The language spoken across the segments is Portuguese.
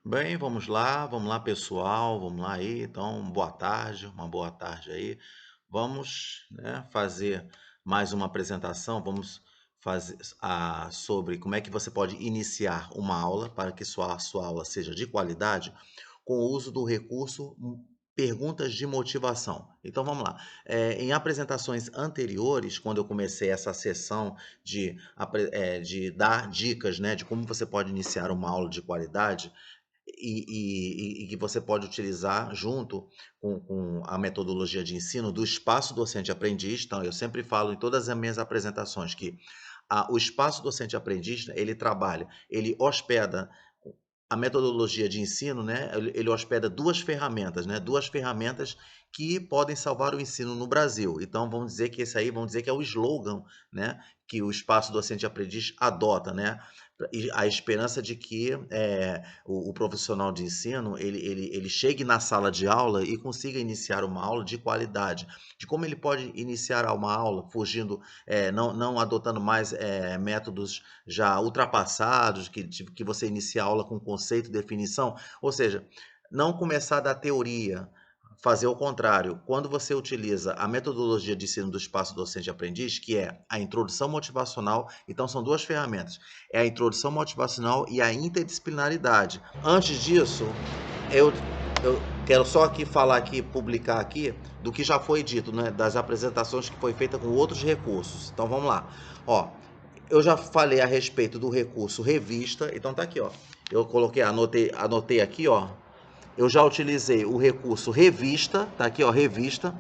Bem, vamos lá, pessoal, vamos lá aí. Então, boa tarde, uma boa tarde aí. Vamos, né, fazer mais uma apresentação. Vamos fazer sobre como é que você pode iniciar uma aula para que sua aula seja de qualidade com o uso do recurso perguntas de motivação. Então, vamos lá. Em apresentações anteriores, quando eu comecei essa sessão de dar dicas, né, de como você pode iniciar uma aula de qualidade, e que você pode utilizar junto com a metodologia de ensino do espaço docente-aprendiz. Então, eu sempre falo em todas as minhas apresentações que o espaço docente-aprendiz, ele trabalha, ele hospeda a metodologia de ensino, né? Ele hospeda duas ferramentas, né? Duas ferramentas que podem salvar o ensino no Brasil. Então, vamos dizer que esse aí, vamos dizer que é o slogan, né? Que o espaço docente-aprendiz adota, né? E a esperança de que o profissional de ensino ele chegue na sala de aula e consiga iniciar uma aula de qualidade. De como ele pode iniciar uma aula fugindo, não adotando mais métodos já ultrapassados, que você inicia a aula com conceito e definição, ou seja, não começar da teoria, fazer o contrário. Quando você utiliza a metodologia de ensino do espaço docente-aprendiz, que é a introdução motivacional, então são duas ferramentas, é a introdução motivacional e a interdisciplinaridade. Antes disso, eu, eu quero só aqui falar aqui, publicar aqui, do que já foi dito, né, das apresentações que foi feita com outros recursos. Então vamos lá. Ó, eu já falei a respeito do recurso revista, então tá aqui, ó. Eu coloquei, anotei aqui, ó. Eu já utilizei o recurso revista, tá aqui, ó, revista,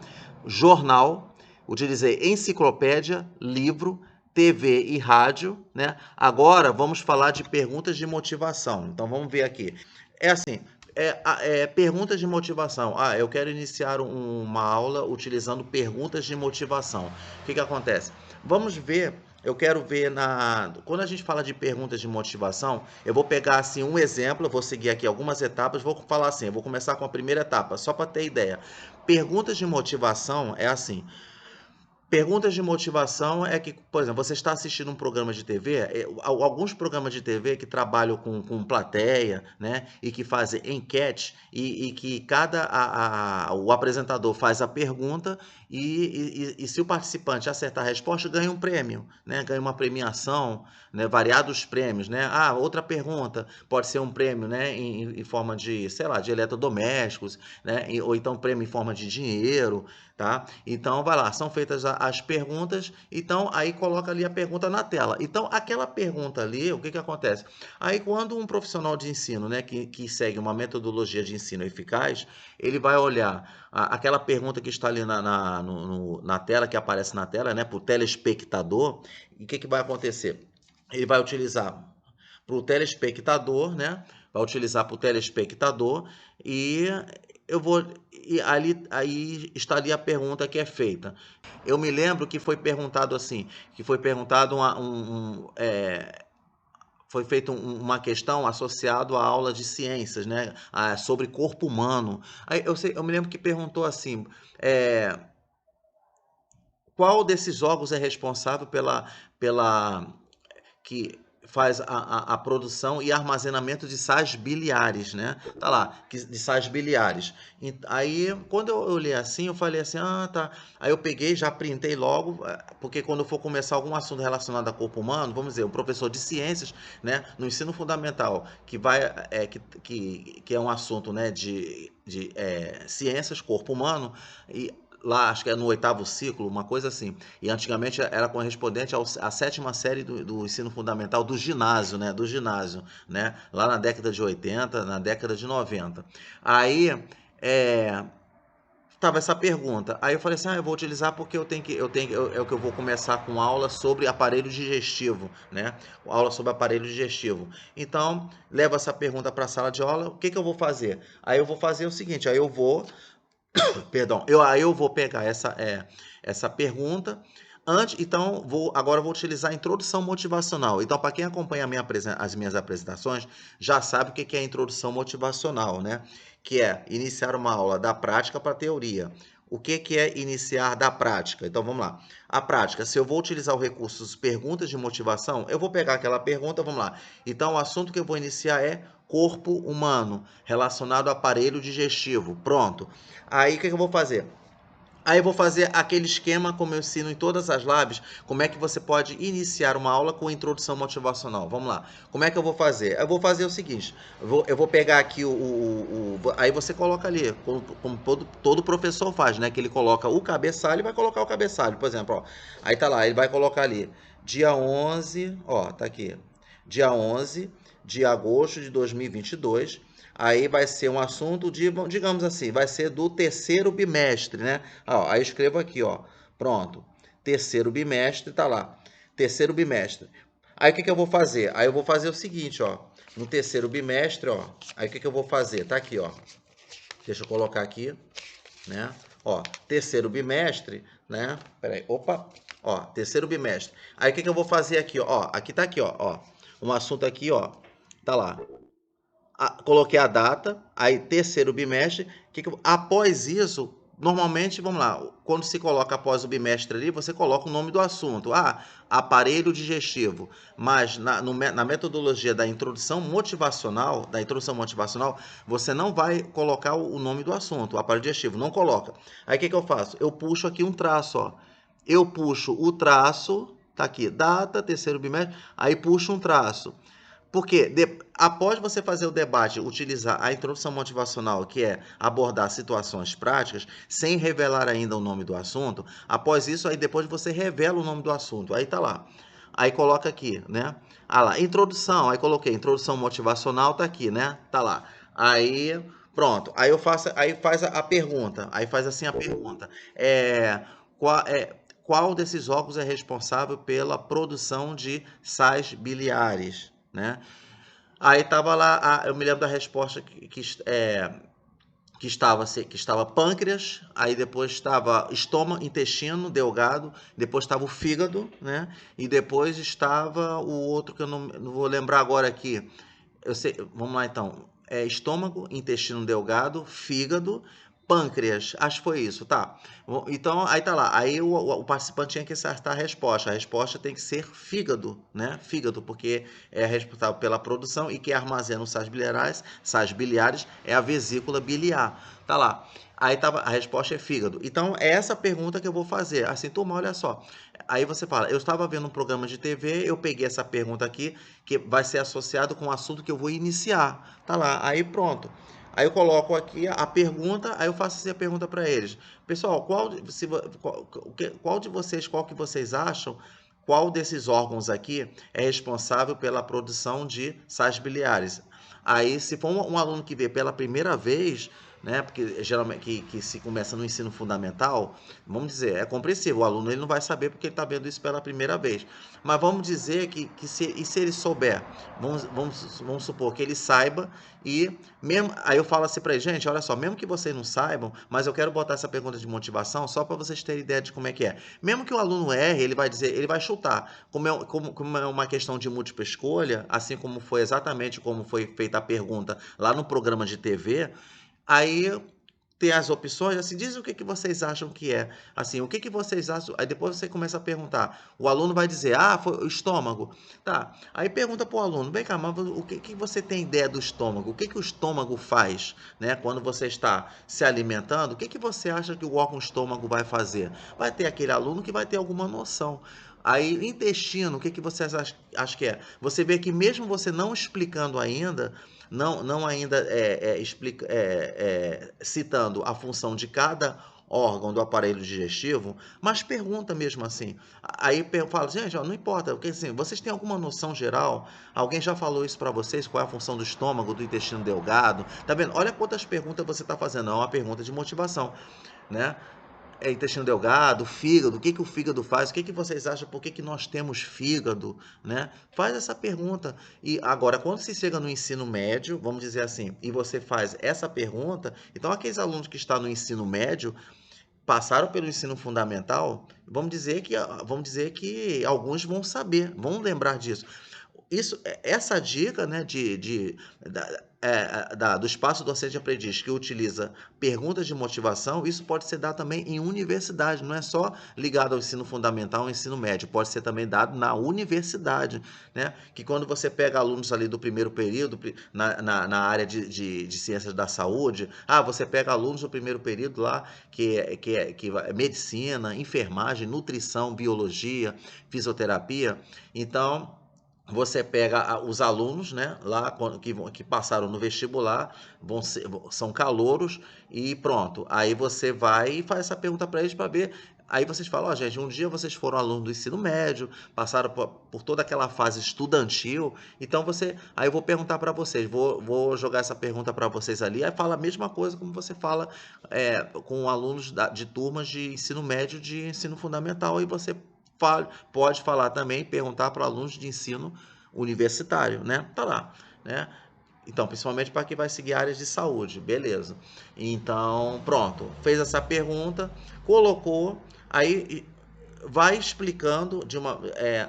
jornal, utilizei enciclopédia, livro, TV e rádio, né? Agora vamos falar de perguntas de motivação. Então vamos ver aqui. É assim, perguntas de motivação. Ah, eu quero iniciar uma aula utilizando perguntas de motivação. O que que acontece? Vamos ver. Eu quero ver quando a gente fala de perguntas de motivação, eu vou pegar assim um exemplo, eu vou seguir aqui algumas etapas, vou falar assim, eu vou começar com a primeira etapa, só para ter ideia. Perguntas de motivação é assim: perguntas de motivação é que, por exemplo, você está assistindo um programa de TV, alguns programas de TV que trabalham com plateia, né, e que fazem enquete, e que o apresentador faz a pergunta e se o participante acertar a resposta, ganha um prêmio, né, ganha uma premiação, né, variados prêmios, né. Ah, outra pergunta, pode ser um prêmio, né, em forma de, sei lá, de eletrodomésticos, né, ou então prêmio em forma de dinheiro, tá? Então, vai lá, são feitas as perguntas, então aí coloca ali a pergunta na tela. Então, aquela pergunta ali, o que que acontece? Aí, quando um profissional de ensino, né, que segue uma metodologia de ensino eficaz, ele vai olhar aquela pergunta que está ali na tela, que aparece na tela, né, para o telespectador, e o que que vai acontecer? Ele vai utilizar para o telespectador, né? Vai utilizar para o telespectador e eu vou e ali aí está ali a pergunta que é feita. Eu me lembro que foi perguntado assim, que foi perguntado foi feita uma questão associada à aula de ciências, né? Sobre corpo humano. Aí eu me lembro que perguntou assim, é, qual desses órgãos é responsável pela que faz a produção e armazenamento de sais biliares, né? Tá lá, de sais biliares. Aí, quando eu olhei assim, eu falei assim, ah, tá. Aí eu peguei, já printei logo, porque quando eu for começar algum assunto relacionado a corpo humano, vamos dizer, o professor de ciências, né, no ensino fundamental, que é um assunto, né, de ciências, corpo humano, e lá, acho que é no oitavo ciclo, uma coisa assim. E antigamente era correspondente à sétima série do ensino fundamental do ginásio, né? Do ginásio, né? Lá na década de 80, na década de 90. Aí, é, tava essa pergunta. Aí eu falei assim, eu vou utilizar porque é o que eu vou começar com aula sobre aparelho digestivo, né? Aula sobre aparelho digestivo. Então, levo essa pergunta para a sala de aula, o que que eu vou fazer? Aí eu vou fazer o seguinte, aí eu vou Perdão, aí eu vou pegar essa pergunta. Então, agora eu vou utilizar a introdução motivacional. Então, para quem acompanha as minhas apresentações, já sabe o que é a introdução motivacional, né? Que é iniciar uma aula da prática para a teoria. O que é iniciar da prática? Então, vamos lá. A prática, se eu vou utilizar o recurso perguntas de motivação, eu vou pegar aquela pergunta, vamos lá. Então, o assunto que eu vou iniciar é corpo humano, relacionado ao aparelho digestivo. Pronto. Aí o que eu vou fazer? Aí eu vou fazer aquele esquema como eu ensino em todas as lives, como é que você pode iniciar uma aula com introdução motivacional. Vamos lá. Como é que eu vou fazer? Eu vou fazer o seguinte, eu vou pegar aqui aí você coloca ali, como todo professor faz, né? Que ele coloca o cabeçalho e vai colocar o cabeçalho. Por exemplo, ó, aí tá lá, ele vai colocar ali, dia 11, ó, tá aqui, dia 11 de agosto de 2022. Aí vai ser um assunto de, digamos assim, vai ser do terceiro bimestre, né? Ó, aí eu escrevo aqui, ó. Pronto. Terceiro bimestre, tá lá. Terceiro bimestre. Aí o que eu vou fazer? Aí eu vou fazer o seguinte, ó. No terceiro bimestre, ó. Aí o que eu vou fazer? Tá aqui, ó. Deixa eu colocar aqui, né? Ó, terceiro bimestre, né? Peraí, opa. Ó, terceiro bimestre. Aí o que eu vou fazer aqui, ó? Aqui tá aqui, ó. Um assunto aqui, ó. Tá lá. Coloquei a data, aí terceiro bimestre. Após isso, normalmente, vamos lá, quando se coloca após o bimestre ali, você coloca o nome do assunto. Aparelho digestivo. Mas na metodologia da introdução motivacional, você não vai colocar o nome do assunto, o aparelho digestivo, não coloca. Aí o que eu faço? Eu puxo aqui um traço, ó. Eu puxo o traço, tá aqui, data, terceiro bimestre, aí puxo um traço. Porque após você fazer o debate, utilizar a introdução motivacional, que é abordar situações práticas, sem revelar ainda o nome do assunto, após isso, aí depois você revela o nome do assunto. Aí tá lá. Aí coloca aqui, né? Ah lá, introdução, aí coloquei introdução motivacional, tá aqui, né? Tá lá. Aí, pronto. Aí faz a pergunta. Aí faz assim a pergunta. Qual desses órgãos é responsável pela produção de sais biliares? Né? Aí tava lá, eu me lembro da resposta que estava pâncreas, aí depois estava estômago, intestino, delgado, depois estava o fígado, né? E depois estava o outro que eu não vou lembrar agora aqui. Eu sei, vamos lá então. Estômago, intestino delgado, fígado, pâncreas. Acho que foi isso, tá? Então, aí tá lá. Aí o participante tinha que acertar a resposta. A resposta tem que ser fígado, né? Fígado, porque é responsável pela produção e que armazena os sais biliares é a vesícula biliar. Tá lá. Aí tava, a resposta é fígado. Então, é essa pergunta que eu vou fazer. Assim, turma, olha só. Aí você fala, eu estava vendo um programa de TV, eu peguei essa pergunta aqui, que vai ser associado com o assunto que eu vou iniciar. Tá lá, aí pronto. Aí eu coloco aqui a pergunta, aí eu faço assim a pergunta para eles. Pessoal, qual de vocês, qual que vocês acham, qual desses órgãos aqui é responsável pela produção de sais biliares? Aí, se for um aluno que vê pela primeira vez, né, porque geralmente que se começa no ensino fundamental, vamos dizer, é compreensível, o aluno ele não vai saber porque ele está vendo isso pela primeira vez. Mas vamos dizer que se ele souber, vamos supor que ele saiba e mesmo, aí eu falo assim para ele, gente, olha só, mesmo que vocês não saibam, mas eu quero botar essa pergunta de motivação só para vocês terem ideia de como é que é. Mesmo que o aluno erre, ele vai dizer, ele vai chutar. Como é uma questão de múltipla escolha, assim como foi exatamente como foi feita a pergunta lá no programa de TV, aí tem as opções, assim, diz o que vocês acham que é. Assim, o que vocês acham? Aí depois você começa a perguntar. O aluno vai dizer, foi o estômago. Tá. Aí pergunta para o aluno, vem cá, mas o que você tem ideia do estômago? O que o estômago faz, né? Quando você está se alimentando, o que você acha que o órgão estômago vai fazer? Vai ter aquele aluno que vai ter alguma noção. Aí, intestino, o que vocês acham que é? Você vê que mesmo você não explicando ainda, não ainda citando a função de cada órgão do aparelho digestivo, mas pergunta mesmo assim. Aí fala, gente, ó, não importa, porque assim, vocês têm alguma noção geral? Alguém já falou isso para vocês? Qual é a função do estômago, do intestino delgado? Tá vendo? Olha quantas perguntas você está fazendo. É uma pergunta de motivação, né? Intestino delgado, fígado, o que o fígado faz? O que vocês acham? Por que nós temos fígado? Né? Faz essa pergunta. E agora, quando se chega no ensino médio, vamos dizer assim, e você faz essa pergunta, então aqueles alunos que estão no ensino médio passaram pelo ensino fundamental, vamos dizer que alguns vão saber, vão lembrar disso. essa dica, né, do espaço docente aprendiz que utiliza perguntas de motivação, isso pode ser dado também em universidade, não é só ligado ao ensino fundamental, ao ensino médio, pode ser também dado na universidade, né? Que quando você pega alunos ali do primeiro período, na área de ciências da saúde, você pega alunos do primeiro período lá, que é medicina, enfermagem, nutrição, biologia, fisioterapia, então você pega os alunos, né, lá que passaram no vestibular, são calouros e pronto. Aí você vai e faz essa pergunta para eles para ver. Aí vocês falam, gente, um dia vocês foram alunos do ensino médio, passaram por toda aquela fase estudantil, então aí eu vou perguntar para vocês, vou jogar essa pergunta para vocês ali, aí fala a mesma coisa como você fala com alunos de turmas de ensino médio, de ensino fundamental, e você pode falar também, perguntar para alunos de ensino universitário, né? Tá lá, né? Então, principalmente para quem vai seguir áreas de saúde, beleza. Então, pronto, fez essa pergunta, colocou, aí vai explicando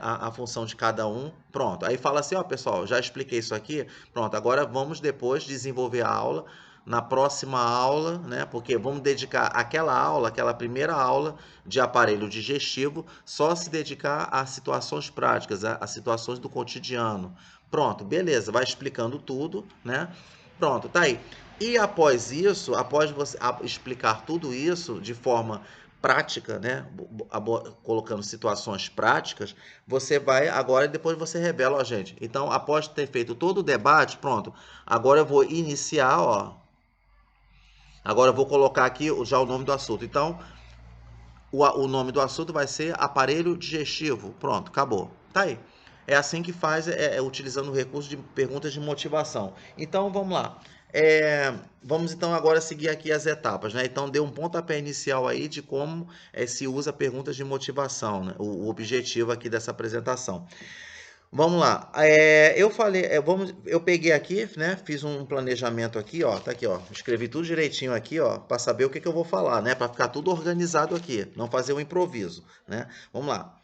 a função de cada um, pronto. Aí fala assim, pessoal, já expliquei isso aqui, pronto, agora vamos depois desenvolver a aula, na próxima aula, né? Porque vamos dedicar aquela primeira aula de aparelho digestivo, só se dedicar a situações práticas, a situações do cotidiano. Pronto, beleza, vai explicando tudo, né? Pronto, tá aí. E após isso, após você explicar tudo isso de forma prática, né? Colocando situações práticas, você vai agora, depois você revela, gente. Então, após ter feito todo o debate, pronto. Agora eu vou iniciar, Agora eu vou colocar aqui já o nome do assunto. Então, o nome do assunto vai ser aparelho digestivo. Pronto, acabou. Tá aí. É assim que faz, utilizando o recurso de perguntas de motivação. Então, vamos lá. Vamos então agora seguir aqui as etapas, né? Então, deu um pontapé inicial aí de como se usa perguntas de motivação, né? O objetivo aqui dessa apresentação. Vamos lá. Eu falei, eu peguei aqui, né? Fiz um planejamento aqui, tá aqui, escrevi tudo direitinho aqui, para saber o que eu vou falar, né? Para ficar tudo organizado aqui, não fazer um improviso, né? Vamos lá.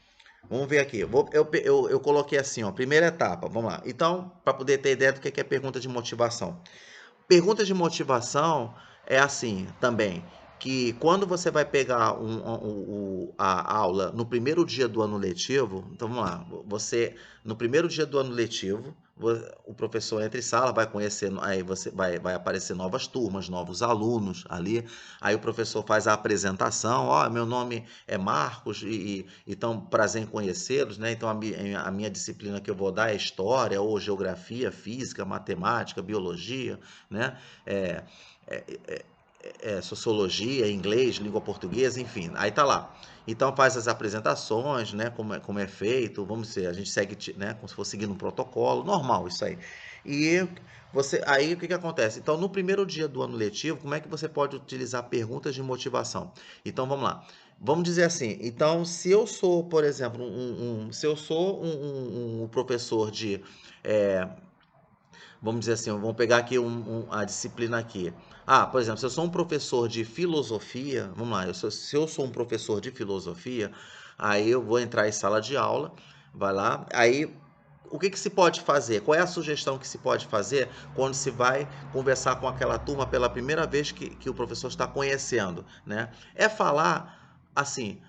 Vamos ver aqui. Eu coloquei assim, primeira etapa. Vamos lá. Então, para poder ter ideia do que é pergunta de motivação. Pergunta de motivação é assim também, que quando você vai pegar a aula no primeiro dia do ano letivo, então vamos lá, no primeiro dia do ano letivo, o professor entra em sala, vai conhecer, aí vai aparecer novas turmas, novos alunos ali, aí o professor faz a apresentação, meu nome é Marcos, então prazer em conhecê-los, né? Então a minha disciplina que eu vou dar é História, ou Geografia, Física, Matemática, Biologia, né? É, é, Sociologia, inglês, língua portuguesa, enfim, aí tá lá. Então faz as apresentações, né, como é feito, vamos dizer, a gente segue, né, como se fosse seguindo um protocolo, normal isso aí. E aí o que acontece? Então no primeiro dia do ano letivo, como é que você pode utilizar perguntas de motivação? Então vamos lá. Vamos dizer assim, então se eu sou, por exemplo, se eu sou um professor de vamos dizer assim, vamos pegar aqui a disciplina aqui. Por exemplo, se eu sou um professor de filosofia, vamos lá, se eu sou um professor de filosofia, aí eu vou entrar em sala de aula, vai lá, aí o que se pode fazer? Qual é a sugestão que se pode fazer quando se vai conversar com aquela turma pela primeira vez que o professor está conhecendo, né? É falar assim,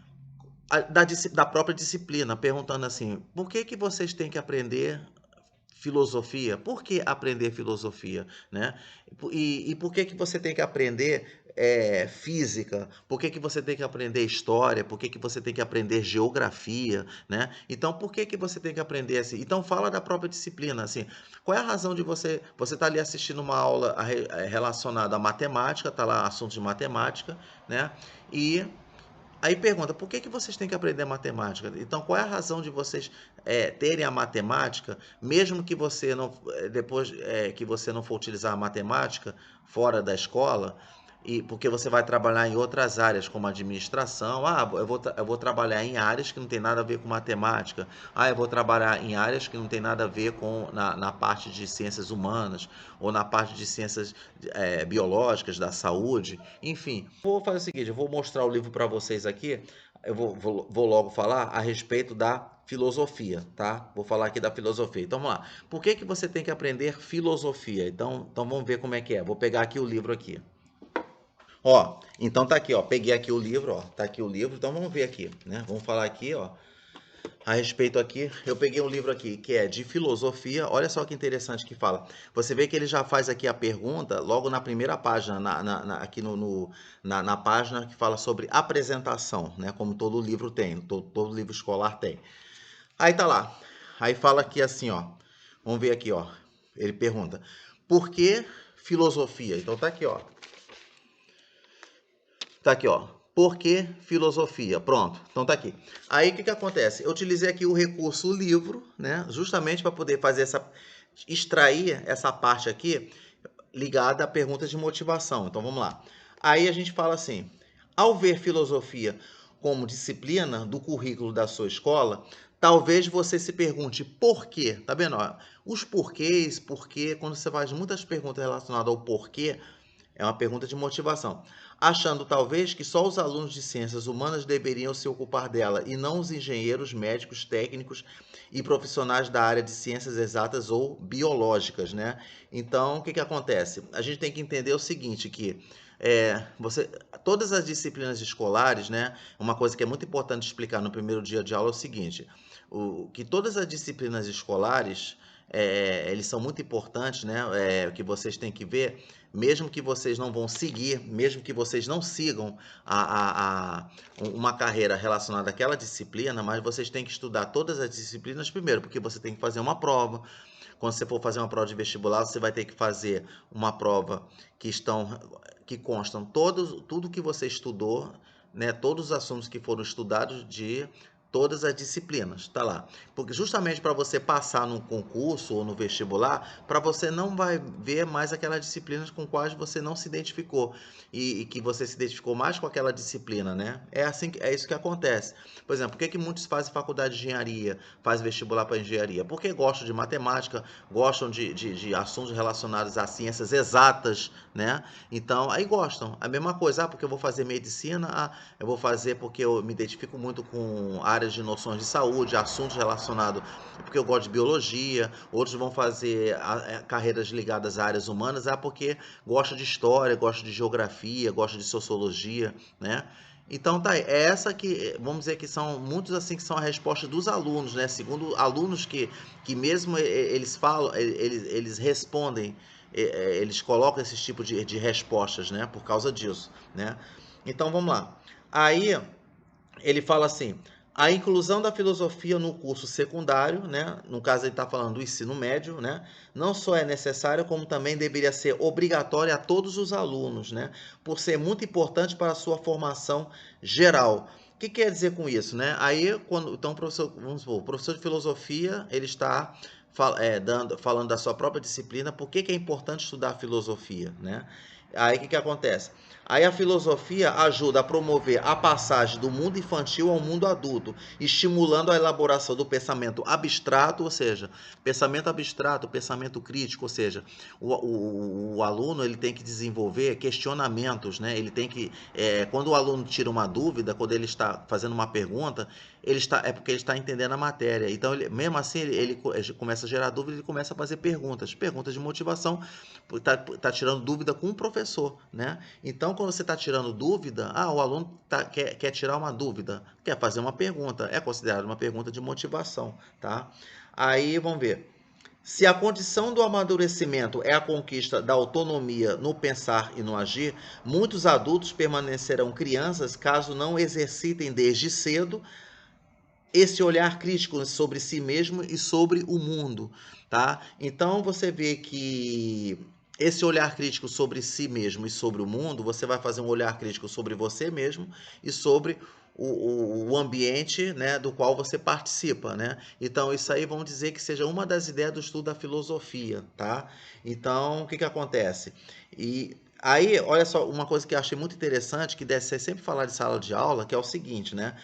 da própria disciplina, perguntando assim, por que vocês têm que aprender filosofia? Por que aprender filosofia, né? E por que você tem que aprender física? Por que você tem que aprender história? Por que você tem que aprender geografia, né? Então, por que você tem que aprender assim? Então, fala da própria disciplina, assim. Qual é a razão de você está ali assistindo uma aula relacionada à matemática, tá lá assuntos de matemática, né? E aí pergunta, por que vocês têm que aprender matemática? Então, qual é a razão de vocês terem a matemática, mesmo que você não, depois que você não for utilizar a matemática fora da escola, e porque você vai trabalhar em outras áreas, como administração. Eu vou trabalhar em áreas que não tem nada a ver com matemática. Eu vou trabalhar em áreas que não tem nada a ver com na parte de ciências humanas, ou na parte de ciências biológicas, da saúde, enfim. Vou fazer o seguinte, eu vou mostrar o livro para vocês aqui, eu vou logo falar a respeito da filosofia, tá? Vou falar aqui da filosofia. Então vamos lá. Por que que você tem que aprender filosofia? Então vamos ver como é que é. Vou pegar aqui o livro aqui. Ó, então tá aqui, ó. Peguei aqui o livro, ó. Tá aqui o livro. Então vamos ver aqui, né? Vamos falar aqui, ó. A respeito aqui, eu peguei um livro aqui que é de filosofia. Olha só que interessante que fala. Você vê que ele já faz aqui a pergunta logo na primeira página, aqui na página que fala sobre apresentação, né? Como todo livro tem, todo livro escolar tem. Aí tá lá. Aí fala aqui assim, ó. Vamos ver aqui, ó. Ele pergunta: por que filosofia? Então tá aqui, ó. Tá aqui, ó. Por que filosofia? Pronto. Então tá aqui. Aí o que que acontece? Eu utilizei aqui o recurso livro, né? Justamente para poder fazer extrair essa parte aqui ligada a perguntas de motivação. Então vamos lá. Aí a gente fala assim: ao ver filosofia como disciplina do currículo da sua escola, talvez você se pergunte por quê. Tá vendo? Ó, os porquês, porquê, quando você faz muitas perguntas relacionadas ao porquê, é uma pergunta de motivação. Achando talvez que só os alunos de ciências humanas deveriam se ocupar dela e não os engenheiros, médicos, técnicos e profissionais da área de ciências exatas ou biológicas, né? Então, o que que acontece? A gente tem que entender o seguinte, que todas as disciplinas escolares, né? Uma coisa que é muito importante explicar no primeiro dia de aula é o seguinte: que todas as disciplinas escolares eles são muito importantes, né? Que vocês têm que ver, mesmo que vocês não vão seguir, mesmo que vocês não sigam uma carreira relacionada àquela disciplina, mas vocês têm que estudar todas as disciplinas primeiro, porque você tem que fazer uma prova. Quando você for fazer uma prova de vestibular, você vai ter que fazer uma prova que constam tudo que você estudou, né? Todos os assuntos que foram estudados de todas as disciplinas, tá lá. Porque justamente para você passar no concurso ou no vestibular, para você não vai ver mais aquelas disciplinas com quais você não se identificou e que você se identificou mais com aquela disciplina, né? É isso que acontece. Por exemplo, por que que muitos fazem faculdade de engenharia, fazem vestibular para engenharia? Porque gostam de matemática, gostam de assuntos relacionados a ciências exatas, né? Então, aí gostam. A mesma coisa, porque eu vou fazer medicina, eu vou fazer porque eu me identifico muito com áreas de noções de saúde, assuntos relacionados, porque eu gosto de biologia. Outros vão fazer carreiras ligadas a áreas humanas, porque gosta de história, gosta de geografia, gosta de sociologia, né? Então tá aí, é essa que, vamos dizer que são muitos assim que são a resposta dos alunos, né? Segundo alunos que mesmo eles falam, eles respondem, eles colocam esse tipo de respostas, né? Por causa disso, né? Então vamos lá. Aí ele fala assim: a inclusão da filosofia no curso secundário, né? No caso ele está falando do ensino médio, né? Não só é necessária, como também deveria ser obrigatória a todos os alunos, né? Por ser muito importante para a sua formação geral. O que quer dizer com isso, né? Aí, então, vamos supor, o professor de filosofia, ele está falando da sua própria disciplina, por que é importante estudar filosofia, né? Aí o que acontece? Aí a filosofia ajuda a promover a passagem do mundo infantil ao mundo adulto, estimulando a elaboração do pensamento abstrato, ou seja, pensamento abstrato, pensamento crítico, ou seja, o aluno ele tem que desenvolver questionamentos, né? Ele tem que, quando o aluno tira uma dúvida, quando ele está fazendo uma pergunta, é porque ele está entendendo a matéria. Então, mesmo assim, ele começa a gerar dúvida, ele começa a fazer perguntas de motivação, tá tirando dúvida com o professor, né? Então, quando você está tirando dúvida, o aluno quer tirar uma dúvida, quer fazer uma pergunta, é considerado uma pergunta de motivação, tá? Aí, vamos ver. Se a condição do amadurecimento é a conquista da autonomia no pensar e no agir, muitos adultos permanecerão crianças caso não exercitem desde cedo esse olhar crítico sobre si mesmo e sobre o mundo, tá? Então você vê que esse olhar crítico sobre si mesmo e sobre o mundo, você vai fazer um olhar crítico sobre você mesmo e sobre o ambiente, né, do qual você participa, né? Então isso aí vamos dizer que seja uma das ideias do estudo da filosofia, tá? Então o que que acontece? E aí, olha só, uma coisa que eu achei muito interessante, que deve ser sempre falar de sala de aula, que é o seguinte, né?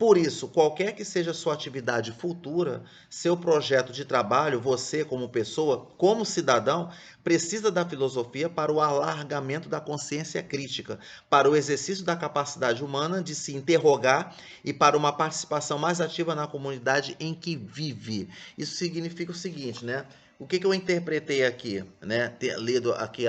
Por isso, qualquer que seja a sua atividade futura, seu projeto de trabalho, você como pessoa, como cidadão, precisa da filosofia para o alargamento da consciência crítica, para o exercício da capacidade humana de se interrogar e para uma participação mais ativa na comunidade em que vive. Isso significa o seguinte, né? O que eu interpretei aqui, né? Ter lido aqui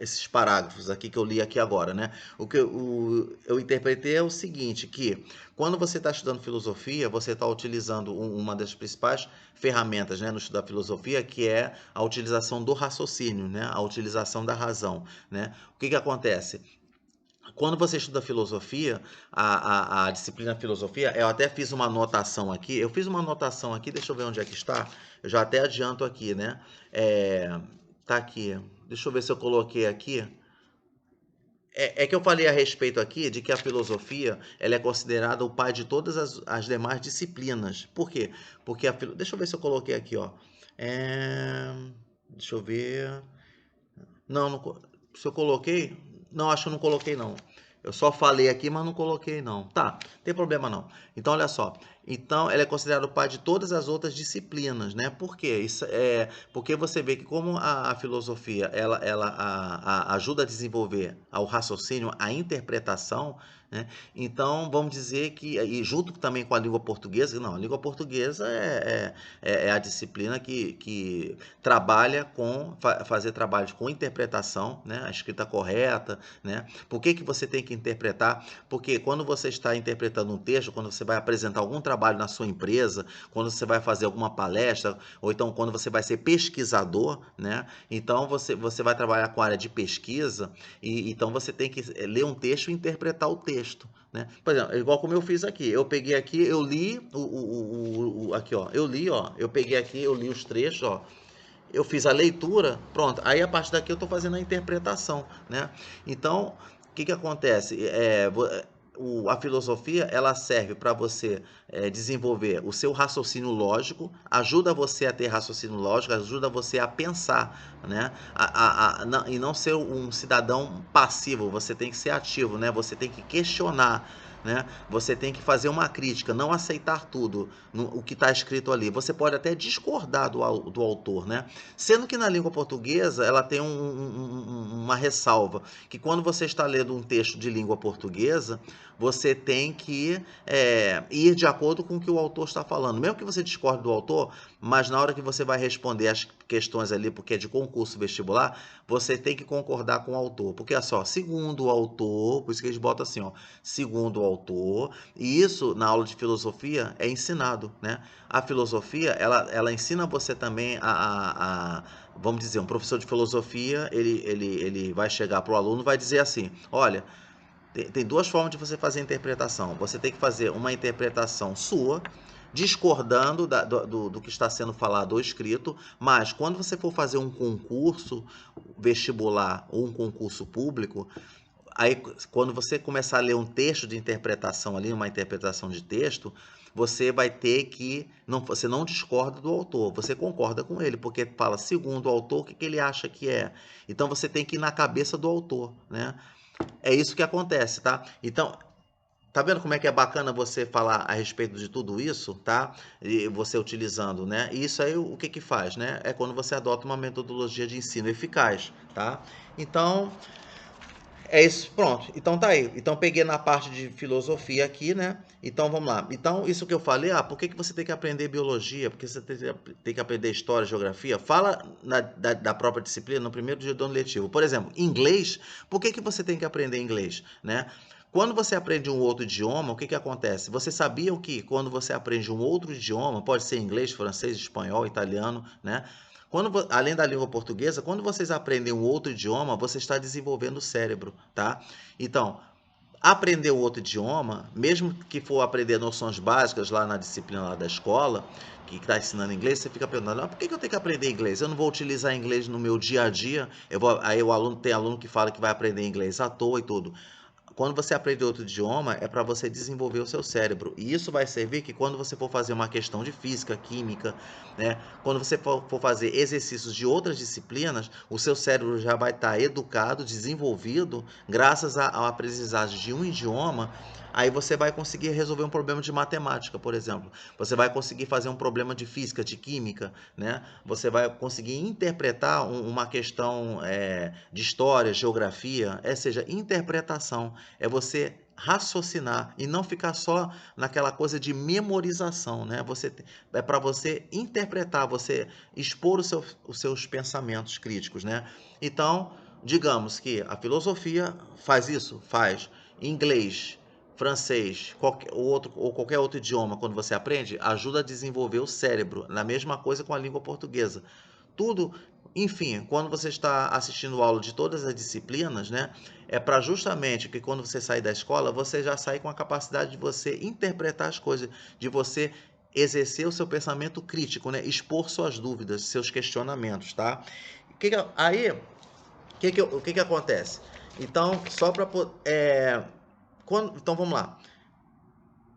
esses parágrafos aqui que eu li aqui agora, né? O que eu interpretei é o seguinte, que quando você está estudando filosofia, você está utilizando uma das principais ferramentas, né, no estudo da filosofia, que é a utilização do raciocínio, né? A utilização da razão, né? O que acontece? Quando você estuda filosofia, a disciplina filosofia, eu até fiz uma anotação aqui. Eu fiz uma anotação aqui, deixa eu ver onde é que está. Eu já até adianto aqui, né? Tá aqui. Deixa eu ver se eu coloquei aqui. É que eu falei a respeito aqui de que a filosofia ela é considerada o pai de todas as demais disciplinas. Por quê? Porque deixa eu ver se eu coloquei aqui, ó. É, deixa eu ver. Não, se eu coloquei? Não, acho que eu não coloquei, não. Eu só falei aqui, mas não coloquei, não. Tá, não tem problema não. Então, olha só. Então, ela é considerada o pai de todas as outras disciplinas, né? Por quê? Isso porque você vê que como a filosofia ela ajuda a desenvolver o raciocínio, a interpretação, né? Então, vamos dizer que, e junto também com a língua portuguesa, não, a língua portuguesa é a disciplina que trabalha com fazer trabalhos com interpretação, né? A escrita correta, né? Por que você tem que interpretar? Porque quando você está interpretando um texto, quando você vai apresentar algum trabalho na sua empresa, quando você vai fazer alguma palestra, ou então quando você vai ser pesquisador, né? Então você vai trabalhar com a área de pesquisa, e então você tem que ler um texto e interpretar o texto, né? Por exemplo, igual como eu fiz aqui, eu peguei aqui, eu li aqui, ó, eu peguei aqui, eu li os trechos, ó, eu fiz a leitura, pronto. Aí a partir daqui eu estou fazendo a interpretação, né? Então, o que acontece? A filosofia ela serve para você desenvolver o seu raciocínio lógico, ajuda você a ter raciocínio lógico, ajuda você a pensar, né? E não ser um cidadão passivo, você tem que ser ativo, né? Você tem que questionar, né? Você tem que fazer uma crítica, não aceitar tudo o que está escrito ali. Você pode até discordar do autor, né? Sendo que na língua portuguesa ela tem uma ressalva, que quando você está lendo um texto de língua portuguesa, você tem que ir de acordo com o que o autor está falando. Mesmo que você discorde do autor, mas na hora que você vai responder as questões ali, porque é de concurso vestibular, você tem que concordar com o autor. Porque é só, segundo o autor, por isso que eles botam assim, ó, segundo o autor, e isso na aula de filosofia é ensinado, né? A filosofia, ela ensina você também vamos dizer, um professor de filosofia, ele vai chegar para o aluno e vai dizer assim, olha, tem duas formas de você fazer a interpretação. Você tem que fazer uma interpretação sua, discordando do que está sendo falado ou escrito, mas quando você for fazer um concurso vestibular ou um concurso público, aí quando você começar a ler um texto de interpretação ali, uma interpretação de texto, você vai ter que, você não discorda do autor, você concorda com ele, porque fala segundo o autor o que ele acha que é. Então você tem que ir na cabeça do autor, né? É isso que acontece, tá? Então, tá vendo como é que é bacana você falar a respeito de tudo isso, tá? E você utilizando, né? E isso aí o que faz, né? É quando você adota uma metodologia de ensino eficaz, tá? Então, é isso, pronto. Então tá aí. Então peguei na parte de filosofia aqui, né? Então vamos lá. Então, isso que eu falei, por que você tem que aprender biologia? Porque você tem que aprender história, geografia? Fala da própria disciplina no primeiro dia do ano letivo. Por exemplo, inglês, por que você tem que aprender inglês, né? Quando você aprende um outro idioma, o que acontece? Você sabia que quando você aprende um outro idioma, pode ser inglês, francês, espanhol, italiano, né? Além da língua portuguesa, quando vocês aprendem um outro idioma, você está desenvolvendo o cérebro, tá? Então, aprender um outro idioma, mesmo que for aprender noções básicas lá na disciplina lá da escola, que está ensinando inglês, você fica perguntando, por que eu tenho que aprender inglês? Eu não vou utilizar inglês no meu dia a dia. Aí tem aluno que fala que vai aprender inglês à toa e tudo. Quando você aprende outro idioma, é para você desenvolver o seu cérebro. E isso vai servir que quando você for fazer uma questão de física, química, né? Quando você for fazer exercícios de outras disciplinas, o seu cérebro já vai estar educado, desenvolvido, graças à aprendizagem de um idioma, Aí você vai conseguir resolver um problema de matemática, por exemplo. Você vai conseguir fazer um problema de física, de química, né? Você vai conseguir interpretar uma questão de história, geografia, seja, interpretação. É você raciocinar e não ficar só naquela coisa de memorização, né? É para você interpretar, você expor os seus pensamentos críticos, né? Então, digamos que a filosofia faz isso, faz. Inglês, francês, qualquer outro idioma, quando você aprende, ajuda a desenvolver o cérebro. Na mesma coisa com a língua portuguesa. Tudo, enfim, quando você está assistindo aula de todas as disciplinas, né, é para justamente que quando você sair da escola, você já sai com a capacidade de você interpretar as coisas, de você exercer o seu pensamento crítico, né, expor suas dúvidas, seus questionamentos, tá? Aí, o que acontece? Então, só para então vamos lá.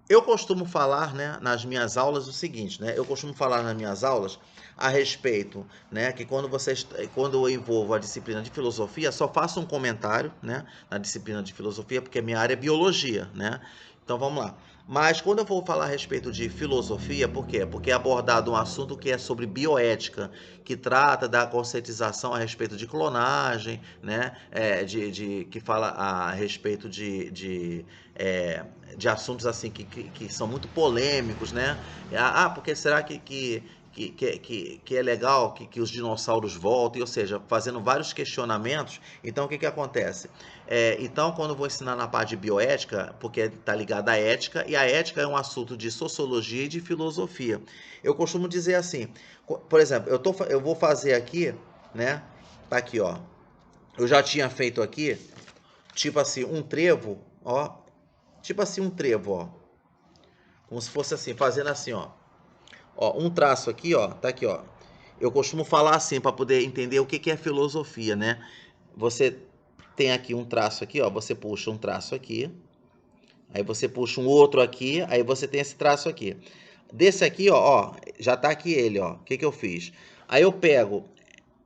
Eu costumo falar, né, nas minhas aulas o seguinte, né? Eu costumo falar nas minhas aulas a respeito, né, que quando eu envolvo a disciplina de filosofia, só faço um comentário, né, na disciplina de filosofia, porque minha área é biologia, né? Então vamos lá. Mas quando eu vou falar a respeito de filosofia, por quê? Porque é abordado um assunto que é sobre bioética, que trata da conscientização a respeito de clonagem, né? Que fala a respeito de assuntos assim que são muito polêmicos, né? Porque será que é legal que os dinossauros voltem, ou seja, fazendo vários questionamentos. Então, o que acontece? Então, quando eu vou ensinar na parte de bioética, porque está ligado à ética, e a ética é um assunto de sociologia e de filosofia. Eu costumo dizer assim, por exemplo, eu vou fazer aqui, né? Tá aqui, ó. Eu já tinha feito aqui, tipo assim, um trevo, ó. Tipo assim, um trevo, ó. Como se fosse assim, fazendo assim, ó. Ó, um traço aqui, ó. Tá aqui, ó. Eu costumo falar assim para poder entender o que é filosofia, né? Você tem aqui um traço aqui, ó. Você puxa um traço aqui. Aí você puxa um outro aqui. Aí você tem esse traço aqui. Desse aqui, ó, já tá aqui ele, ó. O que eu fiz? Aí eu pego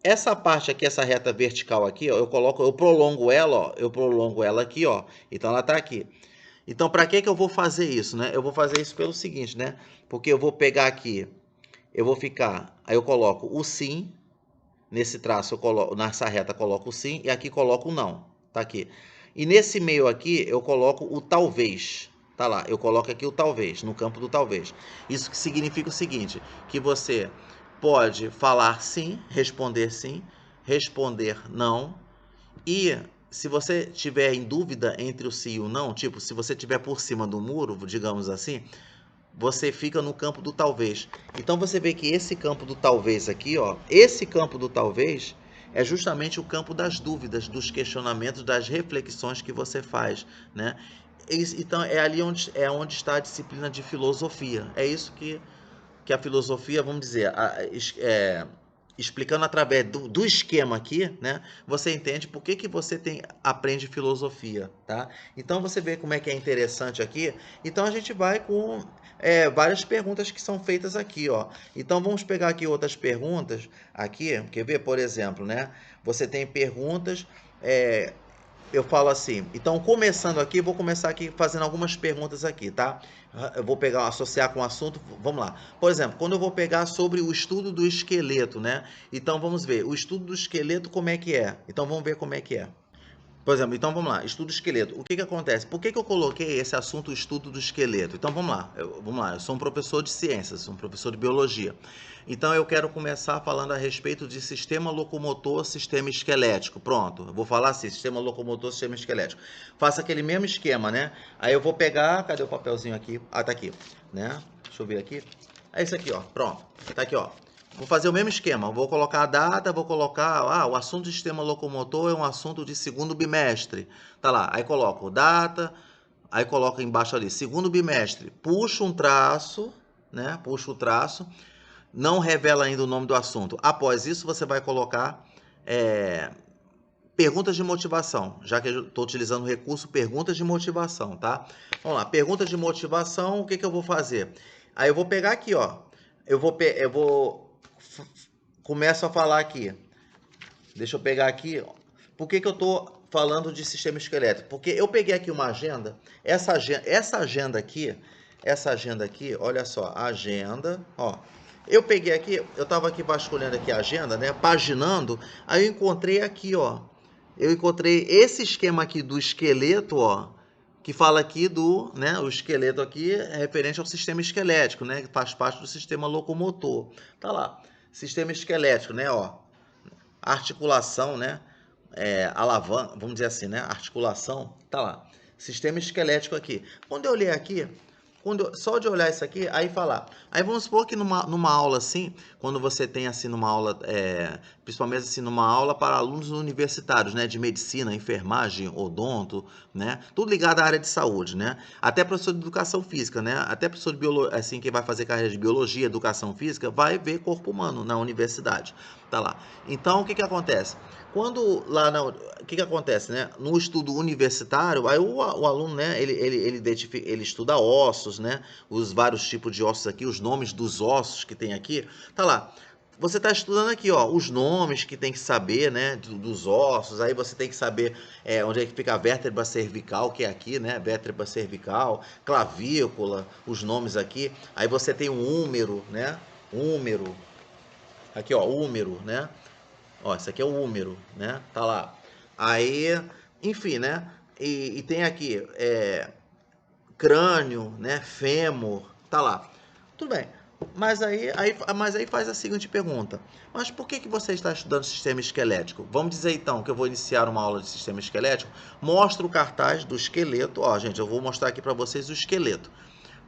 essa parte aqui, essa reta vertical aqui, ó. Eu prolongo ela, ó. Eu prolongo ela aqui, ó. Então ela tá aqui. Então, para que eu vou fazer isso, né? Eu vou fazer isso pelo seguinte, né? Porque eu vou pegar aqui, aí eu coloco o sim, nesse traço eu coloco, nessa reta eu coloco o sim e aqui coloco o não, tá aqui. E nesse meio aqui eu coloco o talvez, tá lá, eu coloco aqui o talvez, no campo do talvez. Isso que significa o seguinte, que você pode falar sim, responder não, e se você tiver em dúvida entre o sim e o não, tipo, se você estiver por cima do muro, digamos assim, você fica no campo do talvez. Então você vê que esse campo do talvez aqui, ó, esse campo do talvez é justamente o campo das dúvidas, dos questionamentos, das reflexões que você faz, né? Então é ali onde está a disciplina de filosofia. É isso que a filosofia, vamos dizer, explicando através do esquema aqui, né? Você entende por que você aprende filosofia, tá? Então você vê como é que é interessante aqui. Então a gente vai com várias perguntas que são feitas aqui, ó. Então vamos pegar aqui outras perguntas aqui. Quer ver, por exemplo, né? Você tem perguntas. Eu falo assim, então começando aqui, vou começar aqui fazendo algumas perguntas aqui, tá? Eu vou associar com o assunto, vamos lá. Por exemplo, quando eu vou pegar sobre o estudo do esqueleto, né? Então vamos ver, o estudo do esqueleto como é que é? Então vamos ver como é que é. Por exemplo, então vamos lá, estudo do esqueleto. O que acontece? Por que eu coloquei esse assunto, o estudo do esqueleto? Então vamos lá, eu sou um professor de ciências, sou um professor de biologia. Então eu quero começar falando a respeito de sistema locomotor, sistema esquelético. Pronto, eu vou falar assim, sistema locomotor, sistema esquelético. Faça aquele mesmo esquema, né? Aí eu vou pegar, cadê o papelzinho aqui? Ah, tá aqui, né? Deixa eu ver aqui. É isso aqui, ó, pronto, tá aqui, ó. Vou fazer o mesmo esquema, vou colocar a data, vou colocar, o assunto do sistema locomotor é um assunto de segundo bimestre. Tá lá, aí coloco data, aí coloco embaixo ali, segundo bimestre. Puxo um traço, né? Puxo o traço, não revela ainda o nome do assunto. Após isso, você vai colocar perguntas de motivação, já que eu estou utilizando o recurso perguntas de motivação, tá? Vamos lá, perguntas de motivação, o que eu vou fazer? Aí eu vou pegar aqui, ó, começo a falar aqui. Deixa eu pegar aqui. Por que eu tô falando de sistema esquelético, porque eu peguei aqui uma agenda, essa agenda aqui, olha só, agenda, ó. Eu peguei aqui, eu estava aqui vasculhando aqui a agenda, né, paginando, aí eu encontrei aqui, ó. Eu encontrei esse esquema aqui do esqueleto, ó, que fala aqui do, né, o esqueleto aqui é referente ao sistema esquelético, né, que faz parte do sistema locomotor. Tá lá, sistema esquelético, né, ó, articulação, né, alavanca, vamos dizer assim, né, articulação, tá lá, sistema esquelético aqui. Quando eu olhei aqui, só de olhar isso aqui, aí falar. Aí vamos supor que numa aula assim, quando você tem assim numa aula, principalmente assim numa aula para alunos universitários, né, de medicina, enfermagem, odonto, né, tudo ligado à área de saúde, né, até professor de educação física, né, até professor de biologia, assim, que vai fazer carreira de biologia, educação física, vai ver corpo humano na universidade, tá lá. Então, o que que acontece? Quando lá o que que acontece, né? No estudo universitário, aí o aluno, né, ele estuda ossos, né? Os vários tipos de ossos aqui, os nomes dos ossos que tem aqui, tá lá. Você está estudando aqui, ó, os nomes que tem que saber, né, dos ossos. Aí você tem que saber onde é que fica a vértebra cervical, que é aqui, né, vértebra cervical, clavícula, os nomes aqui. Aí você tem o úmero, né, úmero, aqui, ó, úmero, né? Ó, isso aqui é o úmero, né? Tá lá. Aí, enfim, né? E tem aqui crânio, né? Fêmur, tá lá. Tudo bem. Mas aí faz a seguinte pergunta. Mas por que você está estudando sistema esquelético? Vamos dizer então que eu vou iniciar uma aula de sistema esquelético. Mostra o cartaz do esqueleto. Ó, gente, eu vou mostrar aqui para vocês o esqueleto.